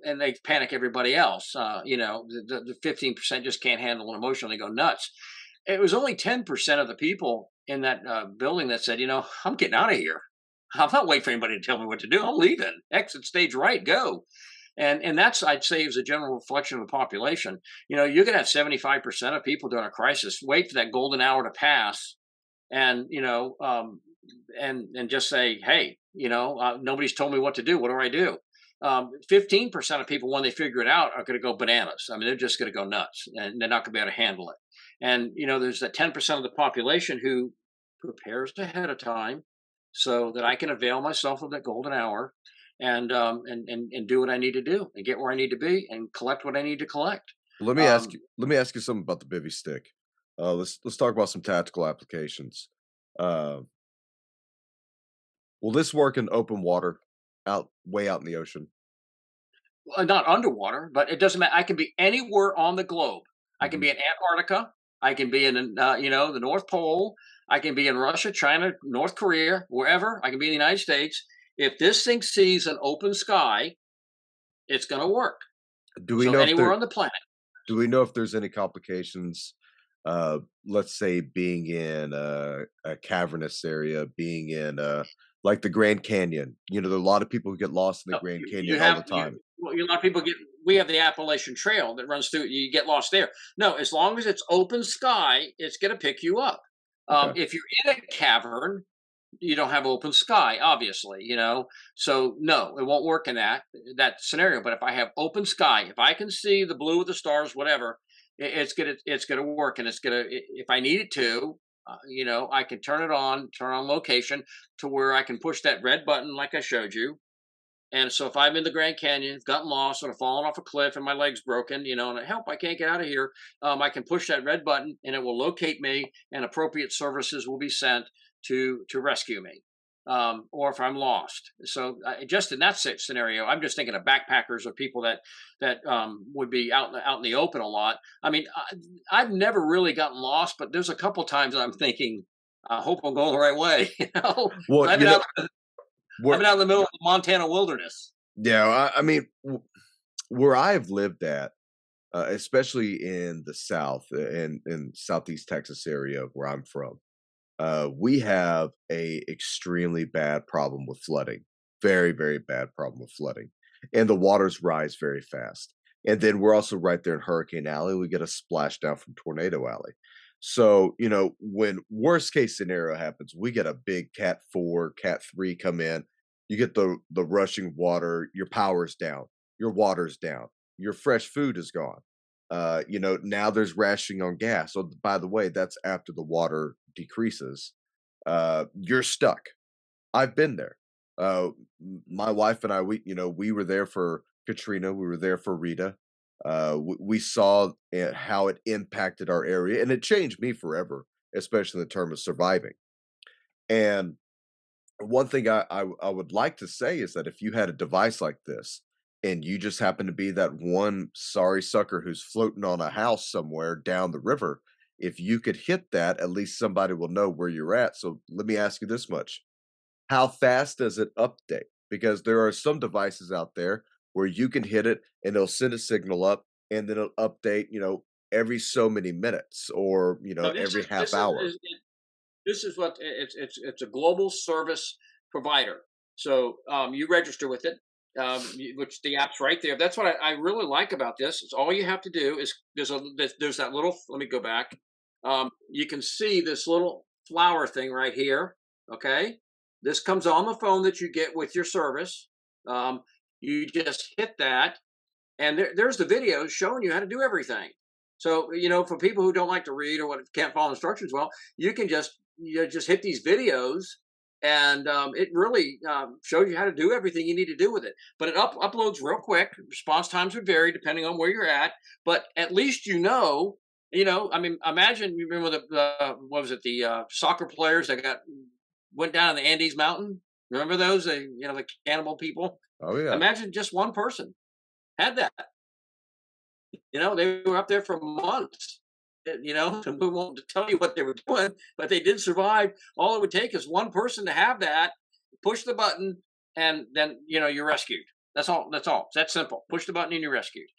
and they panic everybody else. The 15% just can't handle an emotion; they go nuts. It was only 10% of the people in that building that said, I'm getting out of here. I'm not waiting for anybody to tell me what to do. I'm leaving. Exit stage right, go. And that's, I'd say, is a general reflection of the population. You're gonna have 75% of people during a crisis wait for that golden hour to pass, and and just say, "Hey, nobody's told me what to do. What do I do?" 15% of people, when they figure it out, are going to go bananas. I mean, they're just going to go nuts, and they're not going to be able to handle it. And there's that 10% of the population who prepares ahead of time, so that I can avail myself of that golden hour, and do what I need to do, and get where I need to be, and collect what I need to collect. Um, Let me ask you something about the Bivy Stick. Let's talk about some tactical applications. Uh, will this work in open water, way out in the ocean? Not underwater, but it doesn't matter. I can be anywhere on the globe. I can Mhm. be in Antarctica. I can be in, the North Pole. I can be in Russia, China, North Korea, wherever. I can be in the United States. If this thing sees an open sky, it's going to work. Do we So know if anywhere there on the planet. Do we know if there's any complications, let's say being in a cavernous area, being in, like the Grand Canyon? There are a lot of people who get lost in the No, Grand you Canyon all the have time. a lot of people get. We have the Appalachian Trail that runs through. You get lost there. No, as long as it's open sky, it's going to pick you up. Okay. If you're in a cavern, you don't have open sky, obviously. So no, it won't work in that scenario. But if I have open sky, if I can see the blue of the stars, whatever, it's gonna work, and it's gonna if I need it to. I can turn on location to where I can push that red button like I showed you, And so if I'm in the Grand Canyon, gotten lost, or fallen off a cliff, and my leg's broken, and help, I can't get out of here. I can push that red button, and it will locate me, and appropriate services will be sent to rescue me. Or if I'm lost. So just in that scenario, I'm just thinking of backpackers or people that would be out in the open a lot. I mean, I've never really gotten lost, but there's a couple times I'm thinking, I hope I'm going the right way. Well, I've been out. I've where been out in the middle of the Montana wilderness. yeah, I mean, where I've lived at, especially in the South, in Southeast Texas area where I'm from, we have a extremely bad problem with flooding. Very, very bad problem with flooding. And the waters rise very fast. And then we're also right there in Hurricane Alley. We get a splashdown from Tornado Alley. So, when worst case scenario happens, we get a big Cat 4, Cat 3 come in. You get the rushing water, your power's down, your water's down, your fresh food is gone. Now there's rationing on gas. So by the way, that's after the water decreases. You're stuck. I've been there. My wife and I, we were there for Katrina. We were there for Rita. We saw how it impacted our area, and it changed me forever, especially in the term of surviving. And one thing I would like to say is that if you had a device like this and you just happen to be that one sorry sucker who's floating on a house somewhere down the river, if you could hit that, at least somebody will know where you're at. So let me ask you this much. How fast does it update? Because there are some devices out there where you can hit it and it'll send a signal up and then it'll update, every so many minutes or, No, every half hour. this is what it's a global service provider. So you register with it, which the app's right there. That's what I really like about this. Is all you have to do is there's that little. Let me go back. You can see this little flower thing right here. Okay, this comes on the phone that you get with your service. You just hit that, and there's the videos showing you how to do everything. So for people who don't like to read or can't follow instructions well, you can just hit these videos, and it really shows you how to do everything you need to do with it. But it uploads real quick. Response times would vary depending on where you're at, but at least I mean, imagine you remember the what was it, the soccer players that went down in the Andes Mountain. Remember those? The cannibal people. Oh yeah. Imagine just one person had that. They were up there for months. And we won't tell you what they were doing, but they did survive. All it would take is one person to have that, push the button, and then you're rescued. That's all. That's all. It's that simple. Push the button and you're rescued.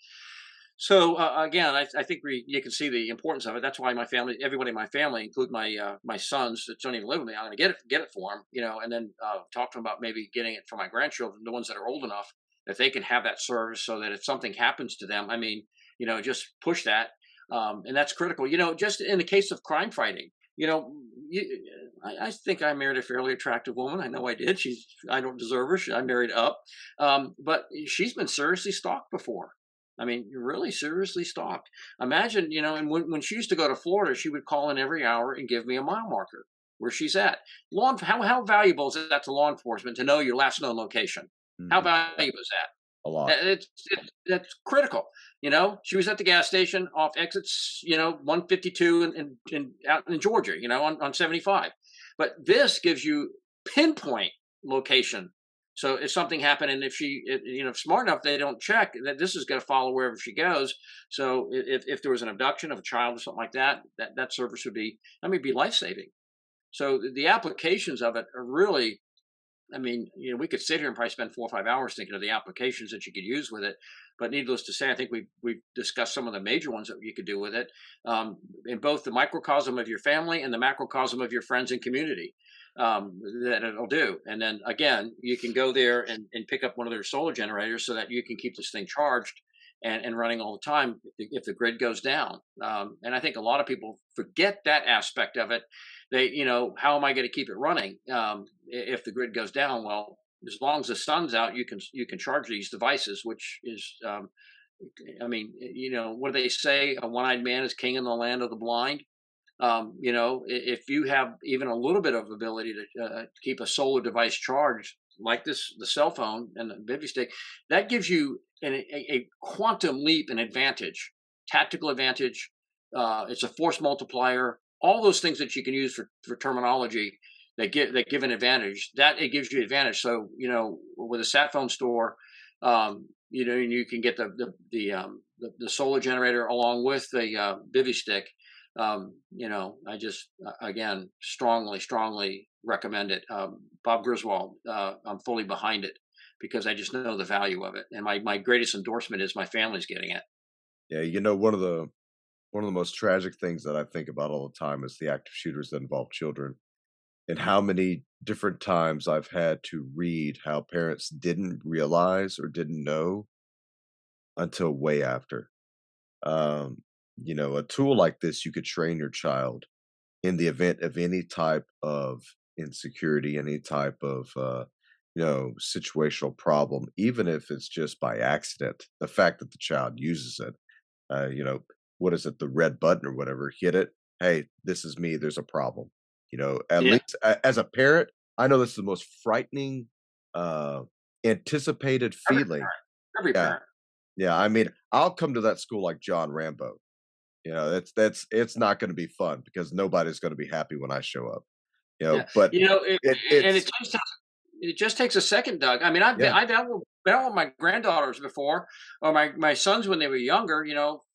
So again, I think you can see the importance of it. That's why everybody in my family, including my sons that don't even live with me, I'm going to get it for them, and then talk to them about maybe getting it for my grandchildren, the ones that are old enough that they can have that service, so that if something happens to them, I mean, just push that, and that's critical. Just in the case of crime fighting, I think I married a fairly attractive woman. I know I did. I don't deserve her. I married up, but she's been seriously stalked before. I mean, really seriously stalked. Imagine, and when she used to go to Florida, she would call in every hour and give me a mile marker where she's at. How valuable is that to law enforcement to know your last known location? How Mhm. valuable is that? A lot. That's critical. She was at the gas station off exits, 152 in out in Georgia, on 75. But this gives you pinpoint location. So if something happened, and if smart enough, they don't check that this is going to follow wherever she goes. So if there was an abduction of a child or something like that, that service would be, be life saving. So the applications of it are really, I mean, we could sit here and probably spend 4 or 5 hours thinking of the applications that you could use with it. But needless to say, I think we've discussed some of the major ones that you could do with it, in both the microcosm of your family and the macrocosm of your friends and community. That it'll do. And then again, you can go there and pick up one of their solar generators so that you can keep this thing charged and running all the time if the grid goes down. And I think a lot of people forget that aspect of it. How am I going to keep it running if the grid goes down? Well, as long as the sun's out, you can charge these devices, which is, what do they say? A one-eyed man is king in the land of the blind. If you have even a little bit of ability to keep a solar device charged, like the cell phone and the Bivy Stick, that gives you a quantum leap in advantage, tactical advantage. It's a force multiplier. All those things that you can use for terminology that give an advantage. That it gives you advantage. So with a sat phone store, and you can get the solar generator along with the Bivy Stick. I just again strongly recommend it. Bob Griswold, I'm fully behind it because I just know the value of it, and my greatest endorsement is my family's getting it. Yeah, one of the most tragic things that I think about all the time is the active shooters that involve children, and how many different times I've had to read how parents didn't realize or didn't know until way after. Um, a tool like this, you could train your child in the event of any type of insecurity, any type of situational problem, even if it's just by accident. The fact that the child uses it, uh, you know, what is it, the red button or whatever, hit it. Hey, this is me. There's a problem. At Yeah, least as a parent, I know this is the most frightening, uh, anticipated every feeling. every Yeah, parent. yeah. I mean, I'll come to that school like John Rambo. It's not going to be fun because nobody's going to be happy when I show up. Yeah, But and it's it just takes a second, Doug. I mean, I've been yeah, been out with my granddaughters before, or my sons when they were younger.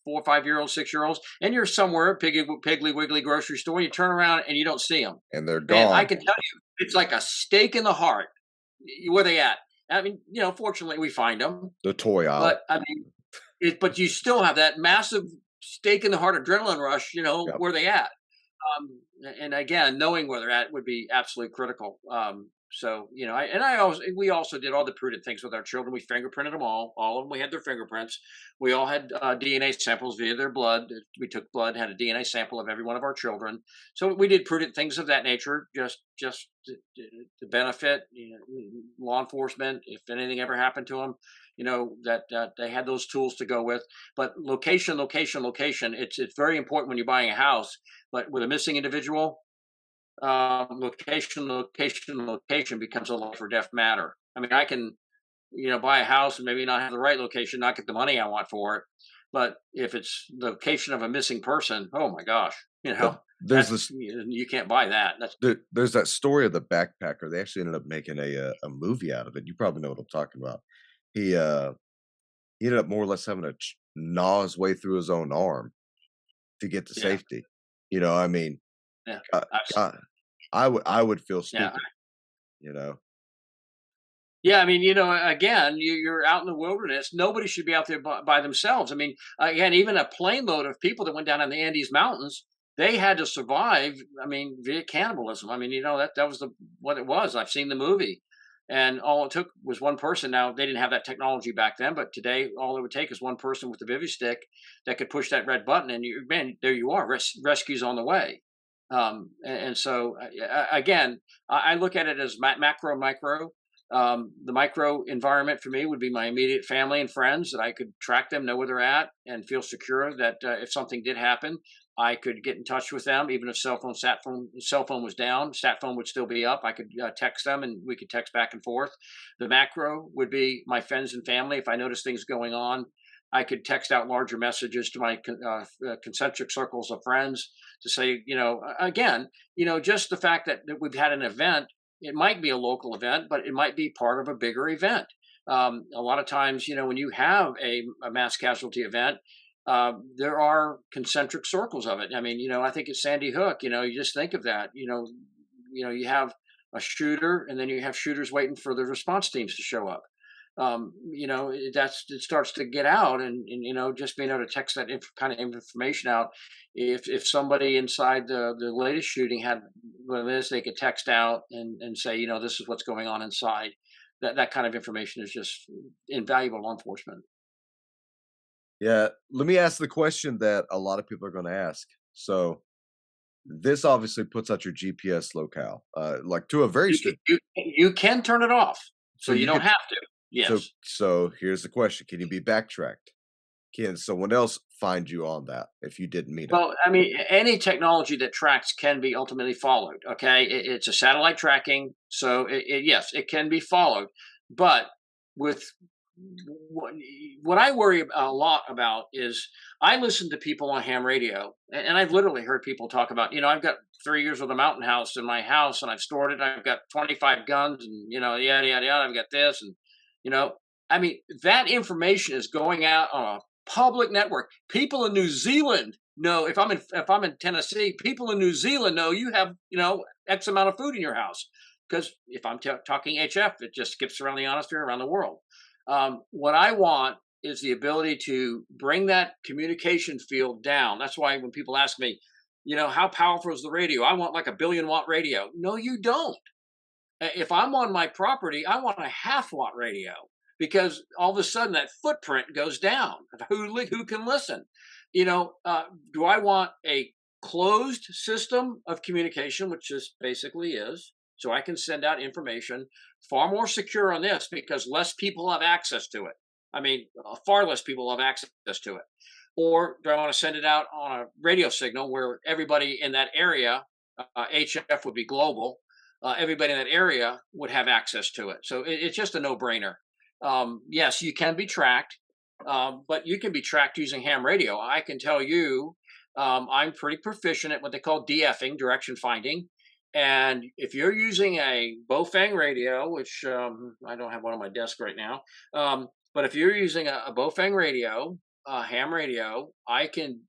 4 or 5 year olds, 6 year olds, and you're somewhere Piggly Wiggly grocery store. You turn around and you don't see them. and they're Man, I gone. can tell you, it's like a stake in the heart. Where they at? I mean, fortunately we find them, The toy aisle. but I mean, but you still have that massive stake in the heart adrenaline rush. Yep. Where they at? And again, knowing where they're at would be absolutely critical. So we also did all the prudent things with our children. We fingerprinted them all. All of them, we had their fingerprints. We all had DNA samples via their blood. We took blood, had a DNA sample of every one of our children. So we did prudent things of that nature, just to benefit law enforcement if anything ever happened to them. That they had those tools to go with. But location. It's very important when you're buying a house. But with a missing individual, location becomes a life or death matter. I mean, I can, buy a house and maybe not have the right location, not get the money I want for it. But if it's the location of a missing person, oh my gosh, Yep. There's that's this you can't buy that. That's there's that story of the backpacker. They actually ended up making a movie out of it. You probably know what I'm talking about. He uh he ended up more or less having to gnaw his way through his own arm to get to yeah, safety. I mean, yeah, God, I've, God, I would feel yeah. stupid. You know, Yeah, I mean, again, you're out in the wilderness. Nobody should be out there by themselves. I mean, again, even a plane load of people that went down in the Andes Mountains, they had to survive. I mean, via cannibalism. I mean, that was what it was. I've seen the movie, and all it took was one person. Now they didn't have that technology back then, but today all it would take is one person with the Bivy stick that could push that red button, and man, there you are. Rescue's on the way. And so again, I look at it as macro, micro. The micro environment for me would be my immediate family and friends that I could track them, know where they're at, and feel secure that if something did happen, I could get in touch with them. Even if cell phone was down, sat phone would still be up. I could text them, and we could text back and forth. The macro would be my friends and family. If I notice things going on, I could text out larger messages to my concentric circles of friends to say, again, just the fact that we've had an event. It might be a local event, but it might be part of a bigger event. A lot of times, when you have a mass casualty event, there are concentric circles of it. I mean, I think it's Sandy Hook. You just think of that. You have a shooter, and then you have shooters waiting for the response teams to show up. It starts to get out, and just being able to text that kind of information out. If somebody inside the latest shooting had one of this, they could text out and say, this is what's going on inside. That kind of information is just invaluable to law enforcement. yeah. Let me ask the question that a lot of people are going to ask. So this obviously puts out your GPS locale, like to a very strict. You can turn it off, so So you you don't could. have to. So Yes. so here's the question: can you be backtracked? Can someone else find you on that if you didn't mean it? Well, I mean, any technology that tracks can be ultimately followed. Okay, it's a satellite tracking, so yes, it can be followed. But with what, what I worry a lot about is I listen to people on ham radio, and I've literally heard people talk about, I've got 3 years with a mountain house in my house, and I've stored it. I've got 25 guns, and yada yada yada. I've got this, and you know, I mean, that information is going out on a public network. People in New Zealand know if I'm in Tennessee, people in New Zealand know you have X amount of food in your house because if I'm talking HF, it just skips around the ionosphere around the world. What I want is the ability to bring that communication field down. That's why when people ask me, how powerful is the radio? I want like a billion-watt radio. No, you don't. If I'm on my property, I want a half-watt radio because all of a sudden that footprint goes down. Who can listen? Do I want a closed system of communication, which this basically is, so I can send out information far more secure on this because less people have access to it. I mean, far less people have access to it. Or do I want to send it out on a radio signal where everybody in that area, HF would be global, everybody in that area would have access to it. So it's just a no-brainer. Yes, you can be tracked, but you can be tracked using ham radio. I can tell you, I'm pretty proficient at what they call DFing, direction finding. And if you're using a Bofang radio, which I don't have one on my desk right now, but if you're using a Bofang radio, ham radio, I can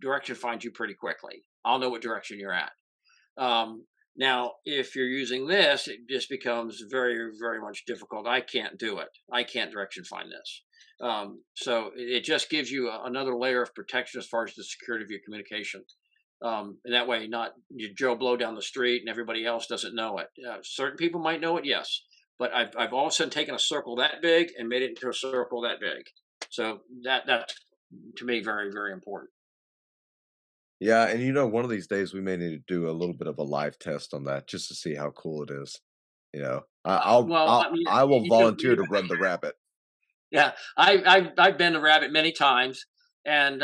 direction find you pretty quickly. I'll know what direction you're at. Now, if you're using this, it just becomes very, very much difficult. I can't do it. I can't direction find this. So it just gives you another layer of protection as far as the security of your communication. And that way, not you Joe Blow down the street and everybody else doesn't know it. Certain people might know it, yes, but I've all of a sudden taken a circle that big and made it into a circle that big. So that's to me very, very important. Yeah, and one of these days we may need to do a little bit of a live test on that just to see how cool it is. I, I'll Well, I I'll mean, I will volunteer to run the rabbit. yeah, I've been a rabbit many times, and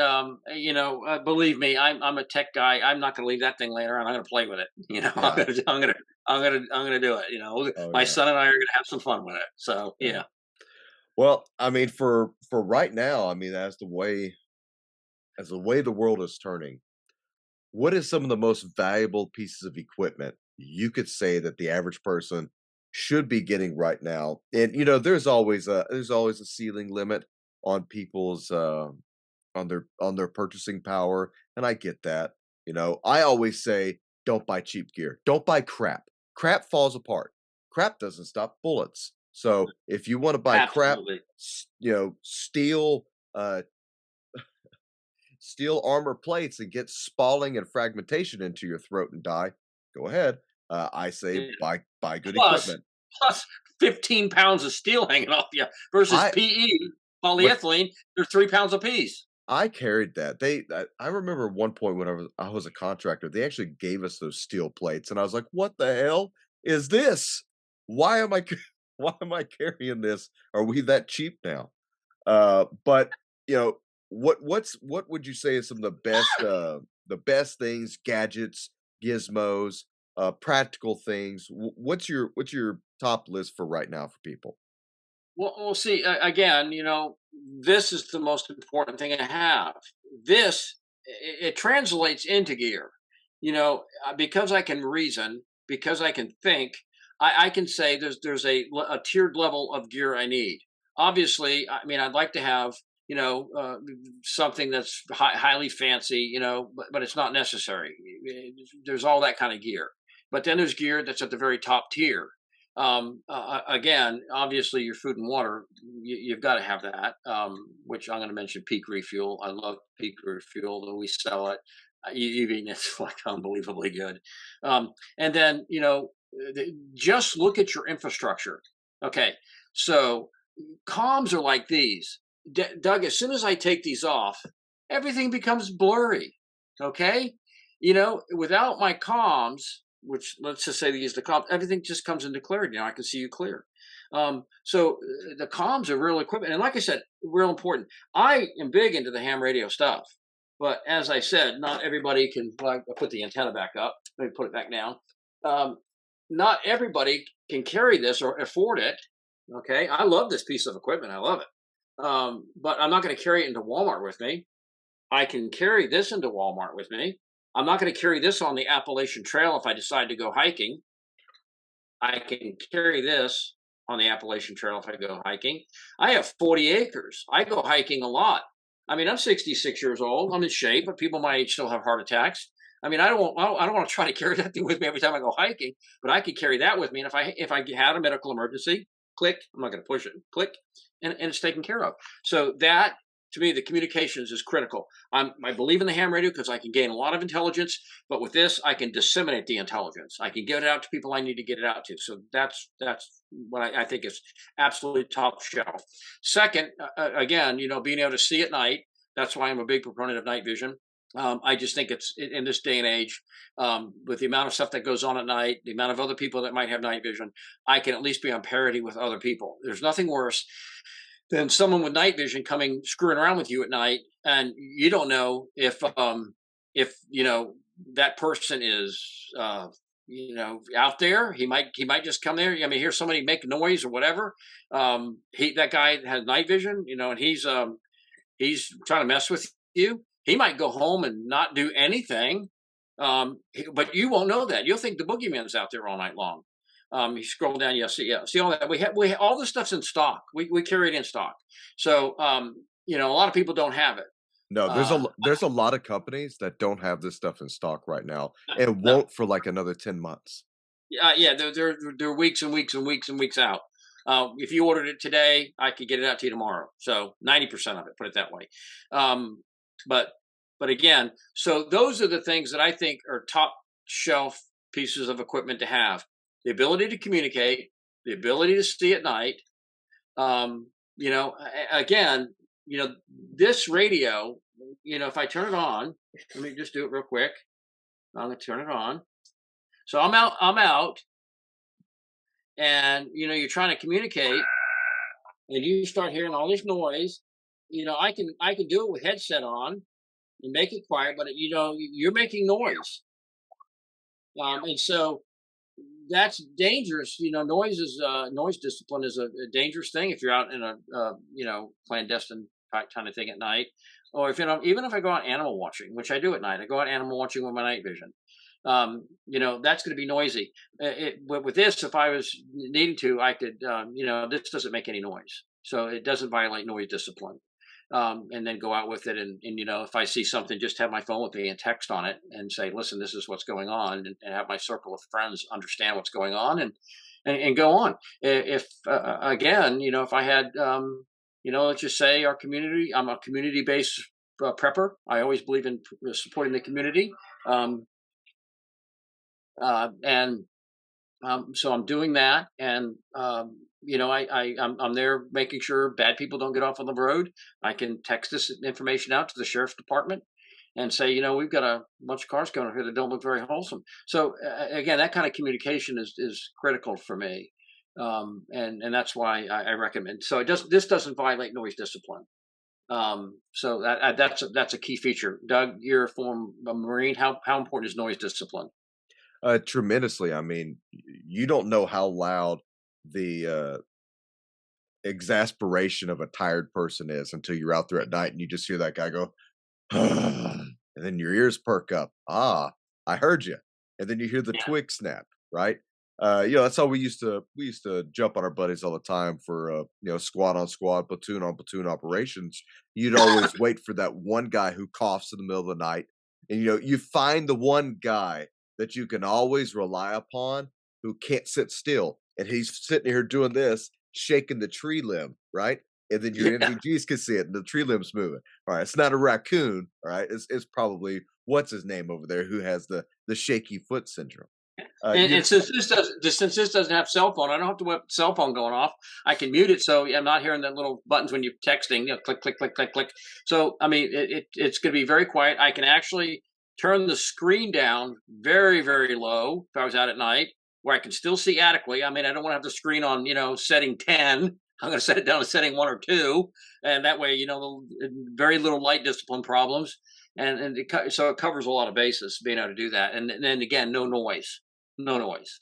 believe me, I'm a tech guy. I'm not going to leave that thing laying around. I'm going to play with it. Yeah. I'm gonna do it. Oh My yeah. son and I are going to have some fun with it. So Yeah. yeah. Well, I mean, for right now, I mean, as the way the world is turning, what is some of the most valuable pieces of equipment you could say that the average person should be getting right now? And there's always a ceiling limit on people's on their purchasing power, and I get that. I always say don't buy cheap gear. Don't buy crap. Crap falls apart. Crap doesn't stop bullets. So if you want to buy crap, Absolutely. steel uh steel armor plates and get spalling and fragmentation into your throat and die, go ahead. I say Yeah. buy good Plus, equipment. plus 15 pounds of steel hanging off you versus I PE what polyethylene. They're 3 pounds a piece. I carried that. I remember one point when I was a contractor, they actually gave us those steel plates, and I was like, "What the hell is this? Why am I why am I carrying this? Are we that cheap now?" But you know, what would you say is some of the best things, gadgets, gizmos, practical things? What's your top list for right now for people? Well, we'll see. Again, this is the most important thing I have. This it translates into gear. Because I can reason, because I can think, I can say there's a tiered level of gear I need. Obviously, I mean, I'd like to have something that's highly fancy, but it's not necessary. There's all that kind of gear, but then there's gear that's at the very top tier. Again, obviously, your food and water, you've got to have that. Which I'm going to mention Peak Refuel. I love Peak Refuel, though we sell it. You've eaten it; it's like unbelievably good. And then just look at your infrastructure. Okay, so comms are like these. Doug, as soon as I take these off, everything becomes blurry. Okay. Without my comms, which let's just say they use the comms, everything just comes into clarity. Now I can see you clear. So the comms are real equipment, and like I said, real important. I am big into the ham radio stuff, but as I said, not everybody can. Well, I put the antenna back up. Let me put it back down. Um, not everybody can carry this or afford it. Okay, I love this piece of equipment. I love it, but I'm not going to carry it into Walmart with me. I can carry this into Walmart with me. I'm not going to carry this on the Appalachian Trail if I decide to go hiking. I can carry this on the Appalachian Trail if I go hiking. I have 40 acres. I go hiking a lot. I mean, I'm 66 years old. I'm in shape, but people my age still have heart attacks. I mean, I don't want to try to carry that thing with me every time I go hiking, but I could carry that with me. And if I had a medical emergency, click, I'm not going to push it, click, and it's taken care of. So that, to me, the communications is critical. I believe in the ham radio because I can gain a lot of intelligence, but with this, I can disseminate the intelligence. I can get it out to people I need to get it out to. So that's what I think is absolutely top shelf. Second, again, being able to see at night. That's why I'm a big proponent of night vision. I just think it's in this day and age, with the amount of stuff that goes on at night, the amount of other people that might have night vision, I can at least be on parity with other people. There's nothing worse than someone with night vision coming screwing around with you at night, and you don't know if that person is out there. He might just come there. I mean, hear somebody make noise or whatever. That guy has night vision, and he's trying to mess with you. He might go home and not do anything, but you won't know that. You'll think the boogeyman's out there all night long. You scroll down, see all that. We have all this stuff's in stock. We carry it in stock. So a lot of people don't have it. No, Uh, there's a lot of companies that don't have this stuff in stock right now and no, won't for like another 10 months. yeah, they're weeks and weeks and weeks and weeks out. If you ordered it today, I could get it out to you tomorrow. So 90% of it, put it that way. Um, but but again, so those are the things that I think are top shelf pieces of equipment to have: the ability to communicate, the ability to see at night. Again, this radio. If I turn it on, let me just do it real quick. I'm gonna turn it on. So I'm out. I'm out, and you're trying to communicate, and you start hearing all this noise. I can do it with headset on and make it quiet, but you're making noise, and so that's dangerous. Noise discipline is a dangerous thing if you're out in a clandestine kind of thing at night, or if even if I go out animal watching, which I do at night. I go out animal watching with my night vision. That's going to be noisy. But with this, if I was needing to, I could. This doesn't make any noise, so it doesn't violate noise discipline. And then go out with it, and if I see something, just have my phone with me and text on it and say, listen, this is what's going on, and have my circle of friends understand what's going on, and go on. If again, if I had let's just say our community, I'm a community based prepper. I always believe in supporting the community, and so I'm doing that, and I'm there making sure bad people don't get off on the road. I can text this information out to the sheriff's department and say, we've got a bunch of cars going here that don't look very wholesome. So again, that kind of communication is critical for me, and that's why I recommend. So this doesn't violate noise discipline. So that's a key feature. Doug, you're a former Marine. How important is noise discipline? Tremendously. I mean, you don't know how loud the exasperation of a tired person is until you're out there at night and you just hear that guy go, and then your ears perk up. Ah, I heard you. And then you hear the Yeah. twig snap, right? That's how we used to jump on our buddies all the time for squad on squad, platoon on platoon operations. You'd always wait for that one guy who coughs in the middle of the night. And you find the one guy that you can always rely upon who can't sit still. And he's sitting here doing this, shaking the tree limb, right? And then your Yeah. NVGs can see it, and the tree limb's moving. All right, it's not a raccoon. All right, it's probably what's his name over there who has the shaky foot syndrome. And, You and since this doesn't have cell phone, I don't have to have cell phone going off. I can mute it, so I'm not hearing the little buttons when you're texting. Click, click, click, click, click. So I mean, it's going to be very quiet. I can actually turn the screen down very, very low if I was out at night. where I can still see adequately. I mean, I don't want to have the screen on, setting 10. I'm going to set it down to setting 1 or 2, and that way, very little light discipline problems, so it covers a lot of bases being able to do that, and then again, no noise, no noise.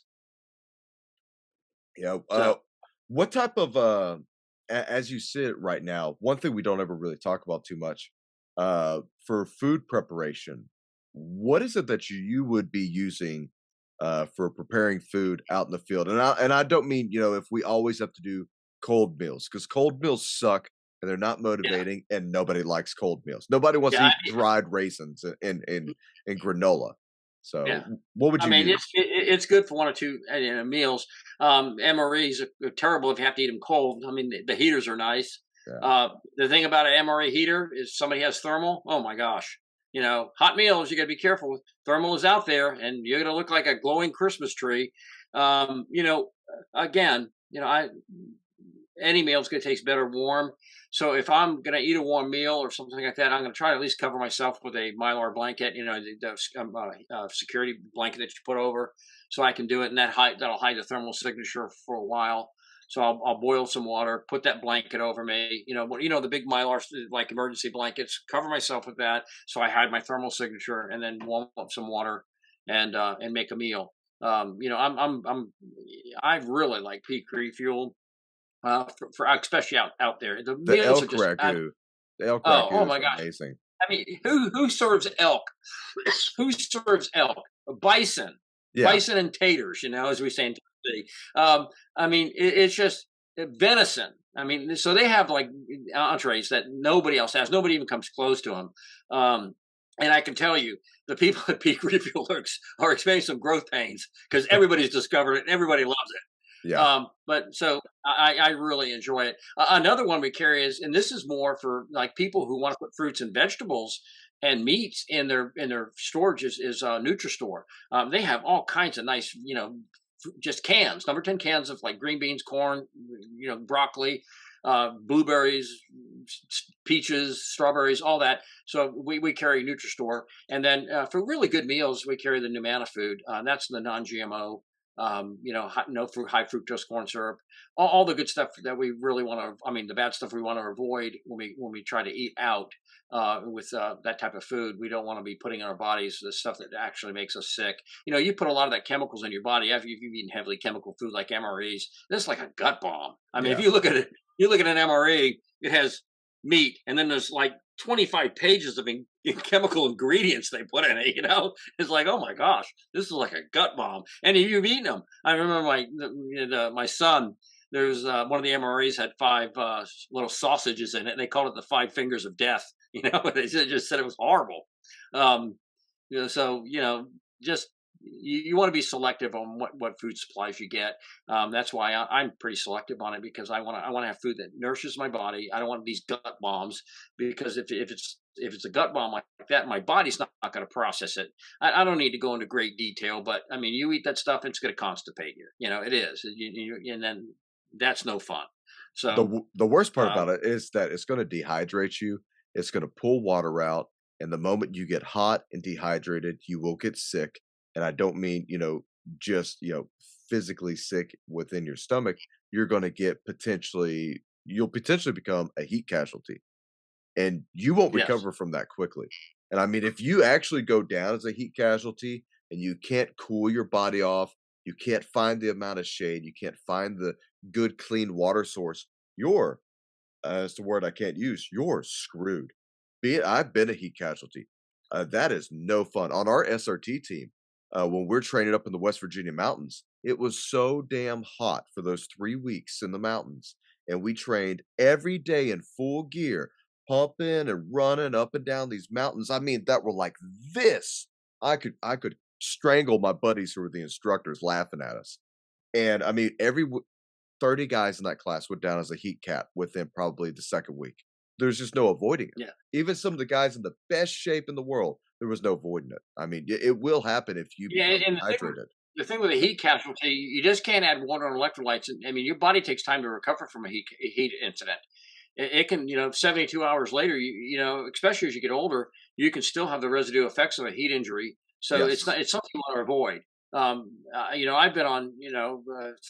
Yeah. So What type of as you sit right now, one thing we don't ever really talk about too much, for food preparation, what is it that you would be using for preparing food out in the field? And I don't mean, if we always have to do cold meals, because cold meals suck and they're not yeah, motivating and nobody likes cold meals. Nobody wants to yeah, eat dried raisins and granola. So yeah. what would I you mean, use? it's good for 1 or 2 meals. MREs are terrible if you have to eat them cold. I mean, the heaters are nice. Yeah. The thing about an MRE heater is somebody has thermal. Oh my gosh, hot meals you got to be careful with. Thermal is out there, and you're gonna look like a glowing Christmas tree. Again, I any meal is going to taste better warm. So if I'm going to eat a warm meal or something like that, I'm going to try to at least cover myself with a mylar blanket, security blanket that you put over, so I can do it, and that'll hide the thermal signature for a while. So I'll boil some water, put that blanket over me. The big mylar like emergency blankets. Cover myself with that, so I hide my thermal signature, and then warm up some water, and make a meal. I really like peak refuel for especially out there. The The meals are elk just ragu. The elk oh ragu is my gosh. amazing. I mean, who serves elk? Who serves elk? Bison, Yeah, bison and taters. As we say in Tennessee. I mean, it's just venison. I mean, so they have like entrees that nobody else has. Nobody even comes close to them. And I can tell you, the people at Peak Refuel are experiencing some growth pains because everybody's discovered it and everybody loves it. yeah. But so I really enjoy it. Another one we carry and this is more for like people who want to put fruits and vegetables and meats in their storage is Nutristore. They have all kinds of nice, just cans, number 10 cans of like green beans, corn, broccoli, blueberries, peaches, strawberries, all that. So we carry Nutristore, and then for really good meals, we carry the Numana food. That's the non-GMO, no fruit, high fructose corn syrup, all the good stuff that we really want to. I mean, the bad stuff we want to avoid when we try to eat out with that type of food. We don't want to be putting in our bodies the stuff that actually makes us sick. You put a lot of that chemicals in your body after you've eaten heavily chemical food like MREs. This is like a gut bomb. I mean, if Yeah. you look at it, you look at an MRE, it has meat, and then there's like 25 pages of chemical ingredients they put in it. It's like, oh my gosh, this is like a gut bomb. And you've eaten them. I remember my son. There's one of the MREs had 5 little sausages in it, and they called it the 5 fingers of death. Just said it was horrible. Um, so just you want to be selective on what food supplies you get. That's why I'm pretty selective on it, because I want to have food that nourishes my body. I don't want these gut bombs, because if it's a gut bomb like that, my body's not going to process it. I don't need to go into great detail, but I mean, you eat that stuff, it's going to constipate you. It is, and then that's no fun. So The worst part uh, about it is that it's gonna dehydrate you, it's gonna pull water out, and the moment you get hot and dehydrated, you will get sick, and I don't mean, just, physically sick within your stomach, you'll potentially become a heat casualty, and you won't yes, recover from that quickly. And I mean, if you actually go down as a heat casualty and you can't cool your body off, you can't find the amount of shade, you can't find the good clean water source, you're it's the word I can't use, you're screwed. I've been a heat casualty. That is no fun. On our SRT team, when we're training up in the West Virginia mountains, it was so damn hot for those 3 weeks in the mountains. And we trained every day in full gear, pumping and running up and down these mountains. I mean, that were like this. I could strangle my buddies who were the instructors laughing at us. And I mean, 30 guys in that class went down as a heat cap within probably the second week. There's just no avoiding it. yeah. Even some of the guys in the best shape in the world, there was no avoiding it. I mean, it will happen if you Yeah, become and dehydrated. the thing with a heat casualty, you just can't add water and electrolytes. I mean, your body takes time to recover from a heat incident. It can, 72 hours later, especially as you get older, you can still have the residue effects of a heat injury. So it's Yes. not, it's something you want to avoid. I've been on,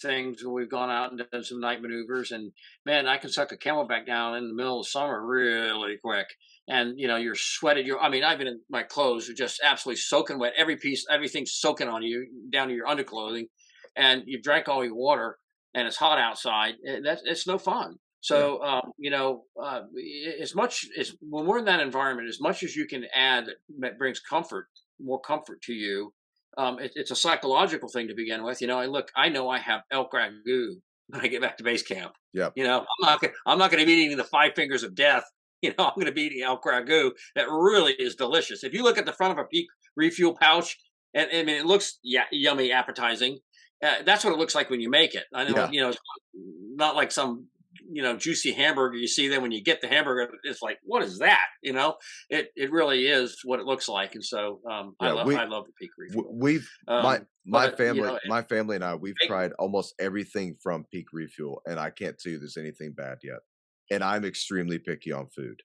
things where we've gone out and done some night maneuvers, and man, I can suck a camelback down in the middle of summer really quick. And you're sweated. I mean, I've been in my clothes are just absolutely soaking wet. Every piece, everything's soaking on you down to your underclothing, and you drank all your water, and it's hot outside. It's no fun. Yeah. So, as much as when we're in that environment, as much as you can add that brings comfort, more comfort to you, it's a psychological thing to begin with. I know I have elk ragu when I get back to base camp. Yep. I'm not going to be eating the five fingers of death. I'm going to be eating elk ragu that really is delicious. If you look at the front of a peak refuel pouch, and I mean, it looks yummy, appetizing. That's what it looks like when you make it. I know, Yeah. it's not like some juicy hamburger you see. Then when you get the hamburger, it's like, what is that? It really is what it looks like. And so Yeah. I love the peak refuel. We've But my family and I, we've tried almost everything from Peak Refuel, and I can't tell you there's anything bad yet. And I'm extremely picky on food.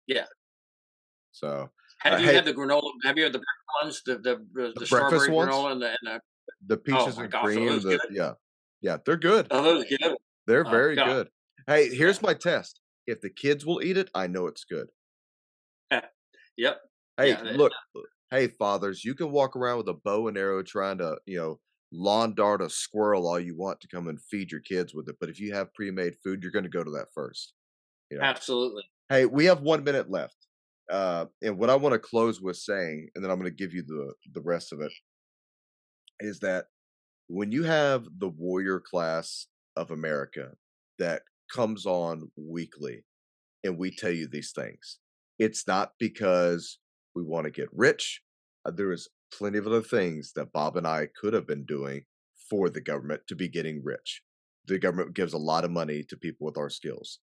yeah. So, Have you hey, had the granola? Have you had the breakfast ones, the the breakfast strawberry ones, granola and the the oh peaches my and gosh, are cream, those good? yeah, they're good. Are those good? They're Oh very god, good. Hey, yeah. here's my test. If the kids will eat it, I know it's good. Yep. Hey, Yeah. look, hey, fathers, you can walk around with a bow and arrow trying to, lawn dart a squirrel all you want to come and feed your kids with it. But if you have pre-made food, you're going to go to that first. You know. Absolutely. Hey, we have 1 minute left. And what I want to close with saying, and then I'm going to give you the rest of it, is that when you have the warrior class of America that comes on weekly and we tell you these things, it's not because we want to get rich. There is plenty of other things that Bob and I could have been doing for the government to be getting rich. The government gives a lot of money to people with our skills.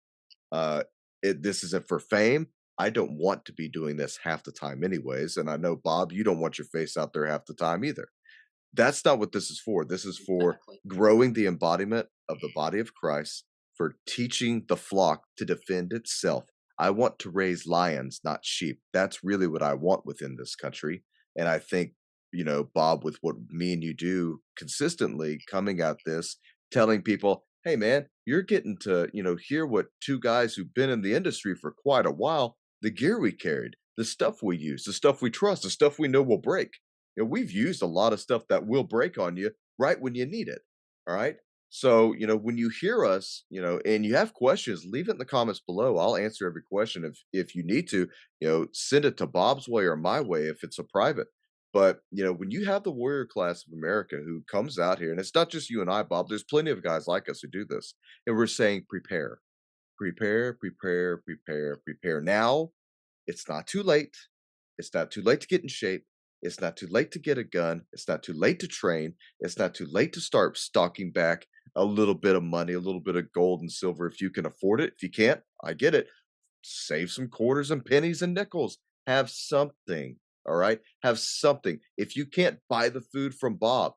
Uh, this isn't for fame. I don't want to be doing this half the time, anyways. And I know, Bob, you don't want your face out there half the time either. That's not what this is for. This is for Exactly. growing the embodiment of the body of Christ, for teaching the flock to defend itself. I want to raise lions, not sheep. That's really what I want within this country. And I think, Bob, with what me and you do consistently coming at this, telling people, hey, man, you're getting to, hear what two guys who've been in the industry for quite a while, the gear we carried, the stuff we use, the stuff we trust, the stuff we know will break. We've used a lot of stuff that will break on you right when you need it. All right. So, when you hear us, and you have questions, leave it in the comments below. I'll answer every question. If you need to, send it to Bob's way or my way if it's a private. But, when you have the warrior class of America who comes out here, and it's not just you and I, Bob, there's plenty of guys like us who do this. And we're saying prepare, prepare, prepare, prepare, prepare. Now it's not too late. It's not too late to get in shape. It's not too late to get a gun. It's not too late to train. It's not too late to start stocking back a little bit of money, a little bit of gold and silver if you can afford it. If you can't, I get it. Save some quarters and pennies and nickels. Have something. All right. Have something. If you can't buy the food from Bob,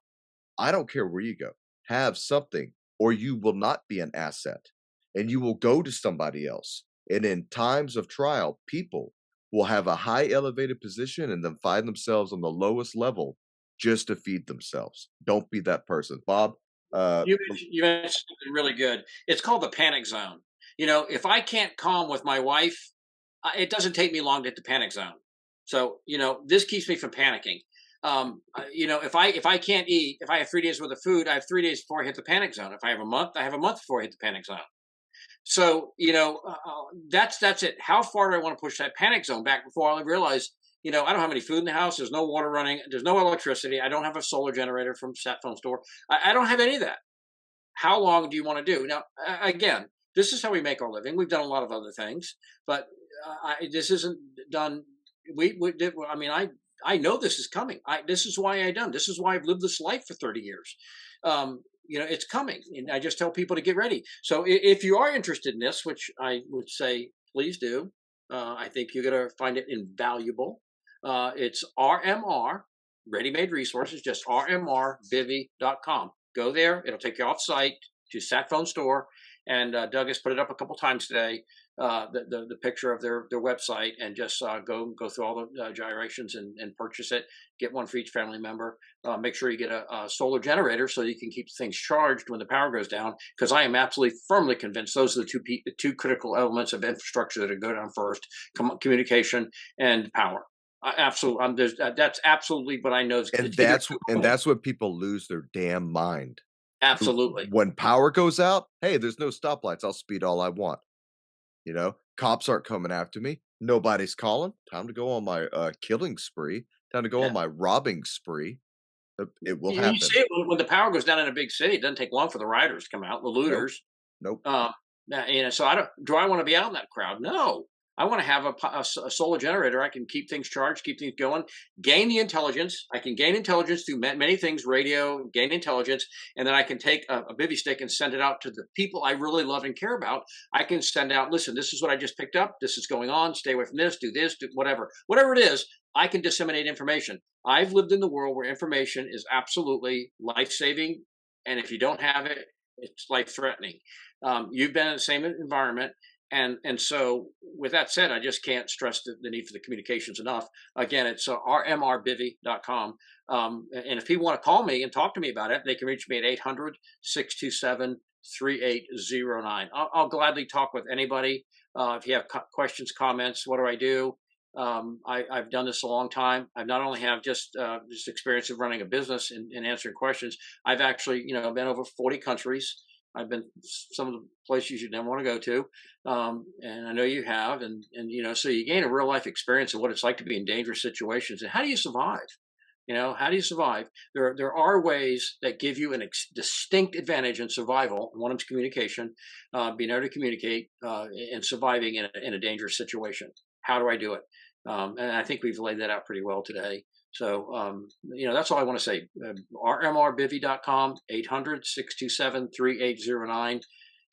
I don't care where you go. Have something, or you will not be an asset and you will go to somebody else. And in times of trial, people will have a high elevated position and then find themselves on the lowest level just to feed themselves. Don't be that person. Bob, uh, You mentioned something really good. It's called the panic zone. If I can't calm with my wife, it doesn't take me long to hit the panic zone. So, this keeps me from panicking. If I can't eat, if I have 3 days worth of food, I have 3 days before I hit the panic zone. If I have a month, I have a month before I hit the panic zone. So, that's it. How far do I want to push that panic zone back before I realize, I don't have any food in the house. There's no water running. There's no electricity. I don't have a solar generator from Sat Phone Store. I don't have any of that. How long do you want to do? Now, again, this is how we make our living. We've done a lot of other things, but this isn't done. We did. I mean, I know this is coming. This is why I done. This is why I've lived this life for 30 years. It's coming, and I just tell people to get ready. So if you are interested in this, which I would say, please do. I think you're going to find it invaluable. It's RMR, Ready Made Resources, just rmrbivy.com. Go there. It'll take you off site to Sat Phone Store. And Doug has put it up a couple times today. The picture of their website, and just go through all the gyrations and purchase it. Get one for each family member. Make sure you get a solar generator so you can keep things charged when the power goes down. Because I am absolutely firmly convinced those are the two critical elements of infrastructure that go down first: communication and power. Absolutely, that's absolutely what I know is And it's either that's when people lose their damn mind. absolutely. When power goes out, hey, there's no stoplights. I'll speed all I want. Cops aren't coming after me. Nobody's calling. Time to go on my killing spree. Time to go on Yeah. my robbing spree. It will You happen. see it when the power goes down in a big city. It doesn't take long for the rioters to come out, the Nope. looters. Nope. Uh, so I don't. Do I want to be out in that crowd? No. I want to have a solar generator. I can keep things charged, keep things going, gain the intelligence. I can gain intelligence through many things, radio, gain intelligence, and then I can take a Bivy Stick and send it out to the people I really love and care about. I can send out, listen, this is what I just picked up. This is going on. Stay away from this, do whatever it is. I can disseminate information. I've lived in the world where information is absolutely life saving, and if you don't have it, it's life threatening. You've been in the same environment, and so with that said, I just can't stress the need for the communications enough. Again, it's rmrbivy.com. And if people want to call me and talk to me about it, they can reach me at 800-627-3809. I'll gladly talk with anybody. If you have questions, comments, what do I do? I've done this a long time. I've not only have just experience of running a business and answering questions. I've actually been over 40 countries. I've been some of the places you'd never want to go to, and I know you have. And so you gain a real life experience of what it's like to be in dangerous situations, and how do you survive? How do you survive? There are ways that give you an distinct advantage in survival. One of them is communication, being able to communicate, and surviving in a dangerous situation. How do I do it? And I think we've laid that out pretty well today. So, that's all I want to say. rmrbivy.com, 800-627-3809.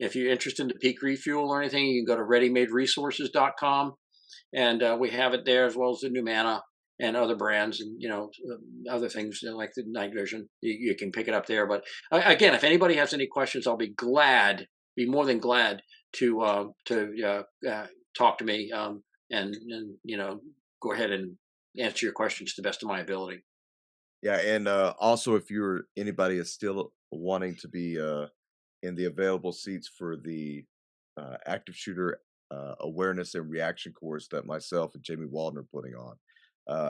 If you're interested in the peak refuel or anything, you can go to readymaderesources.com, and we have it there, as well as the Numana and other brands, and other things, like the night vision. You can pick it up there. But again, if anybody has any questions, I'll be more than glad to talk to me, and go ahead and answer your questions to the best of my ability. Yeah, and also if you're anybody is still wanting to be in the available seats for the active shooter awareness and reaction course that myself and Jamie Walden are putting on.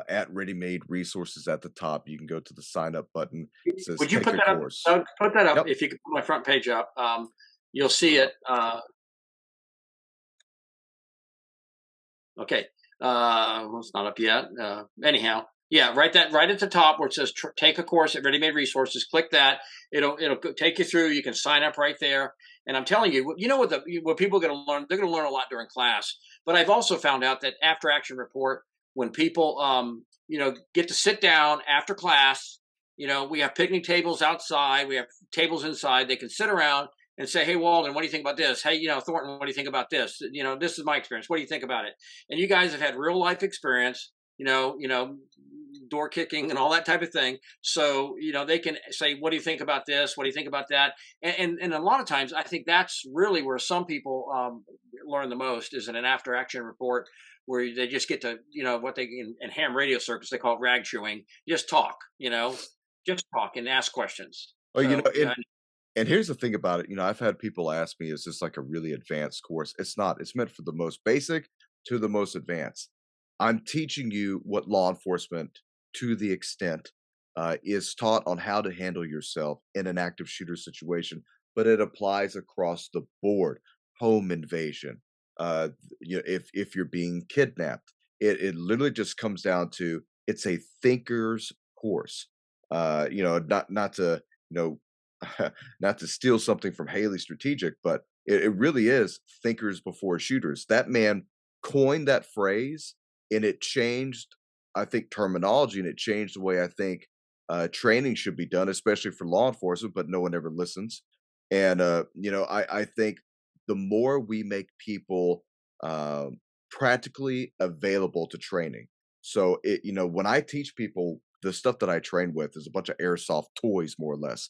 At Ready Made Resources at the top, you can go to the sign up button. It says Would you take put a that up? course. Put that up. Yep. If you could put my front page up, you'll see it. Okay. Well, it's not up yet. Anyhow, yeah, right at the top where it says take a course at Ready Made Resources. Click that. It'll take you through. You can sign up right there. And I'm telling you, what people are going to learn. They're going to learn a lot during class. But I've also found out that after action report, when people get to sit down after class, we have picnic tables outside. We have tables inside. They can sit around and say, "Hey, Walden, what do you think about this? Hey, Thornton, what do you think about this? This is my experience. What do you think about it?" And you guys have had real life experience, door kicking and all that type of thing. So, they can say, "What do you think about this? What do you think about that?" And a lot of times, I think that's really where some people learn the most, is in an after action report, where they just get to, what they in ham radio circus, they call it rag chewing. Just talk, just talk and ask questions. Oh, So, and here's the thing about it. I've had people ask me, is this like a really advanced course? It's not. It's meant for the most basic to the most advanced. I'm teaching you what law enforcement, to the extent, is taught on how to handle yourself in an active shooter situation, but it applies across the board. Home invasion, if you're being kidnapped, it literally just comes down to, it's a thinker's course. Not to not to steal something from Haley Strategic, but it really is thinkers before shooters. That man coined that phrase, and it changed, I think, terminology, and it changed the way I think training should be done, especially for law enforcement. But no one ever listens. And I think the more we make people practically available to training. So when I teach people, the stuff that I train with is a bunch of airsoft toys, more or less.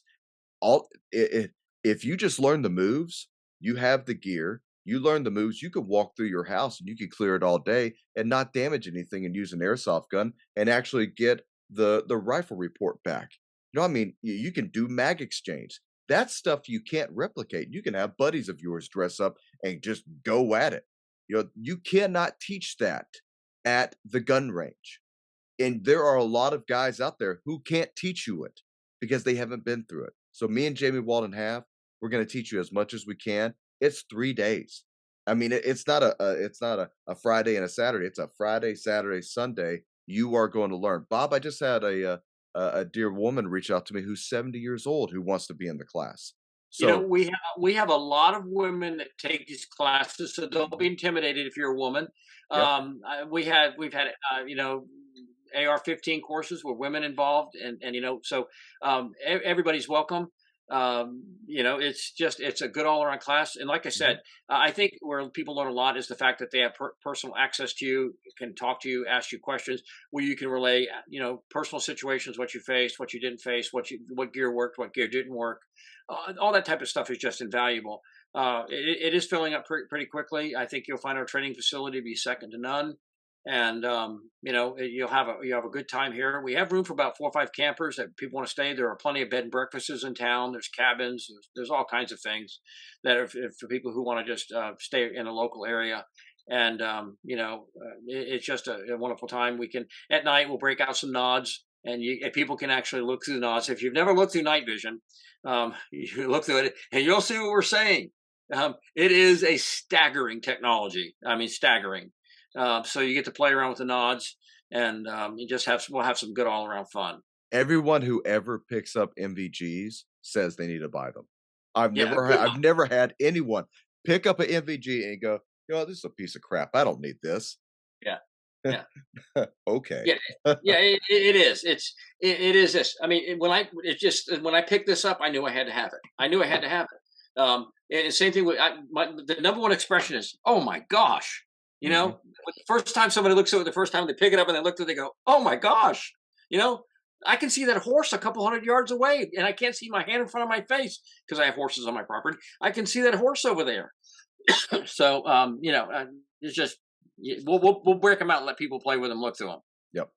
All I if you just learn the moves, You have the gear, you learn the moves, you could walk through your house and you could clear it all day and not damage anything and use an airsoft gun and actually get the rifle report back. You know what I mean? You can do mag exchange. That's stuff you can't replicate. You can have buddies of yours dress up and just go at it. You know, you cannot teach that at the gun range. And there are a lot of guys out there who can't teach you it because they haven't been through it. So me and Jamie Walden have, we're going to teach you as much as we can. It's 3 days. I mean, it's not a Friday and a Saturday. It's a Friday, Saturday, Sunday. You are going to learn. Bob, I just had a dear woman reach out to me who's 70 years old who wants to be in the class. You know, So, we have a lot of women that take these classes, so don't be intimidated if you're a woman. yep. We've had you know, AR-15 courses with women involved, and you know, so everybody's welcome. You know, it's a good all around class, and like I Mhm. said, I think where people learn a lot is the fact that they have personal access to you, can talk to you, ask you questions, where you can relay, you know, personal situations, what you faced, what you didn't face, what gear worked, what gear didn't work, all that type of stuff is just invaluable. It is filling up pretty quickly. I think you'll find our training facility to be second to none, and you know, you have a good time here. We have room for about 4 or 5 campers that people want to stay. There are plenty of bed and breakfasts in town. There's cabins. There's all kinds of things that are for people who want to just stay in a local area. And you know, it's just a wonderful time. We can at night we'll break out some nods, and people can actually look through the nods. If you've never looked through night vision, you look through it and you'll see what we're saying. It is a staggering technology. I mean, staggering. So you get to play around with the nods, and you just we'll have some good all around fun. Everyone who ever picks up MVGs says they need to buy them. Yeah, good I've never had anyone pick up an MVG and go, "You know, this is a piece of crap. I don't need this." yeah, yeah, Okay. yeah, yeah. It is. It is this. I mean, when I picked this up, I knew I had to have it. I knew I had to have it. And same thing with the number one expression is, "Oh my gosh." You Mhm. know, the first time somebody looks at it, the first time they pick it up and they look at it, they go, "Oh my gosh." You know, I can see that horse a couple hundred yards away, and I can't see my hand in front of my face because I have horses on my property. I can see that horse over there. So, you know, it's just we'll break them out and let people play with them, look through them. Yep.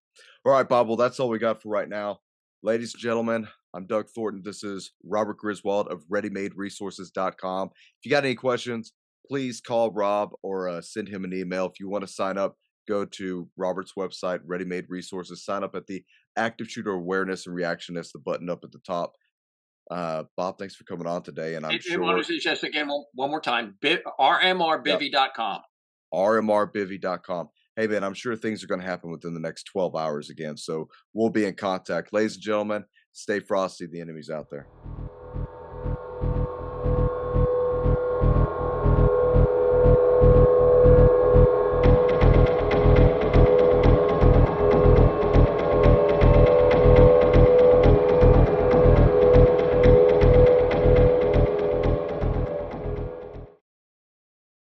All right, Bob. Well, that's all we got for right now. Ladies and gentlemen, I'm Doug Thornton. This is Robert Griswold of ReadyMadeResources.com. If you got any questions, please call Rob or send him an email. If you want to sign up, go to Robert's website, Ready Made Resources. Sign up at the Active Shooter Awareness and Reactionist, the button up at the top. Bob, thanks for coming on today. And I'm And want to sure, suggest again one more time, yep, rmrbivy.com. rmrbivy.com. Hey, man, I'm sure things are going to happen within the next 12 hours again. So we'll be in contact. Ladies and gentlemen, stay frosty. The enemy's out there.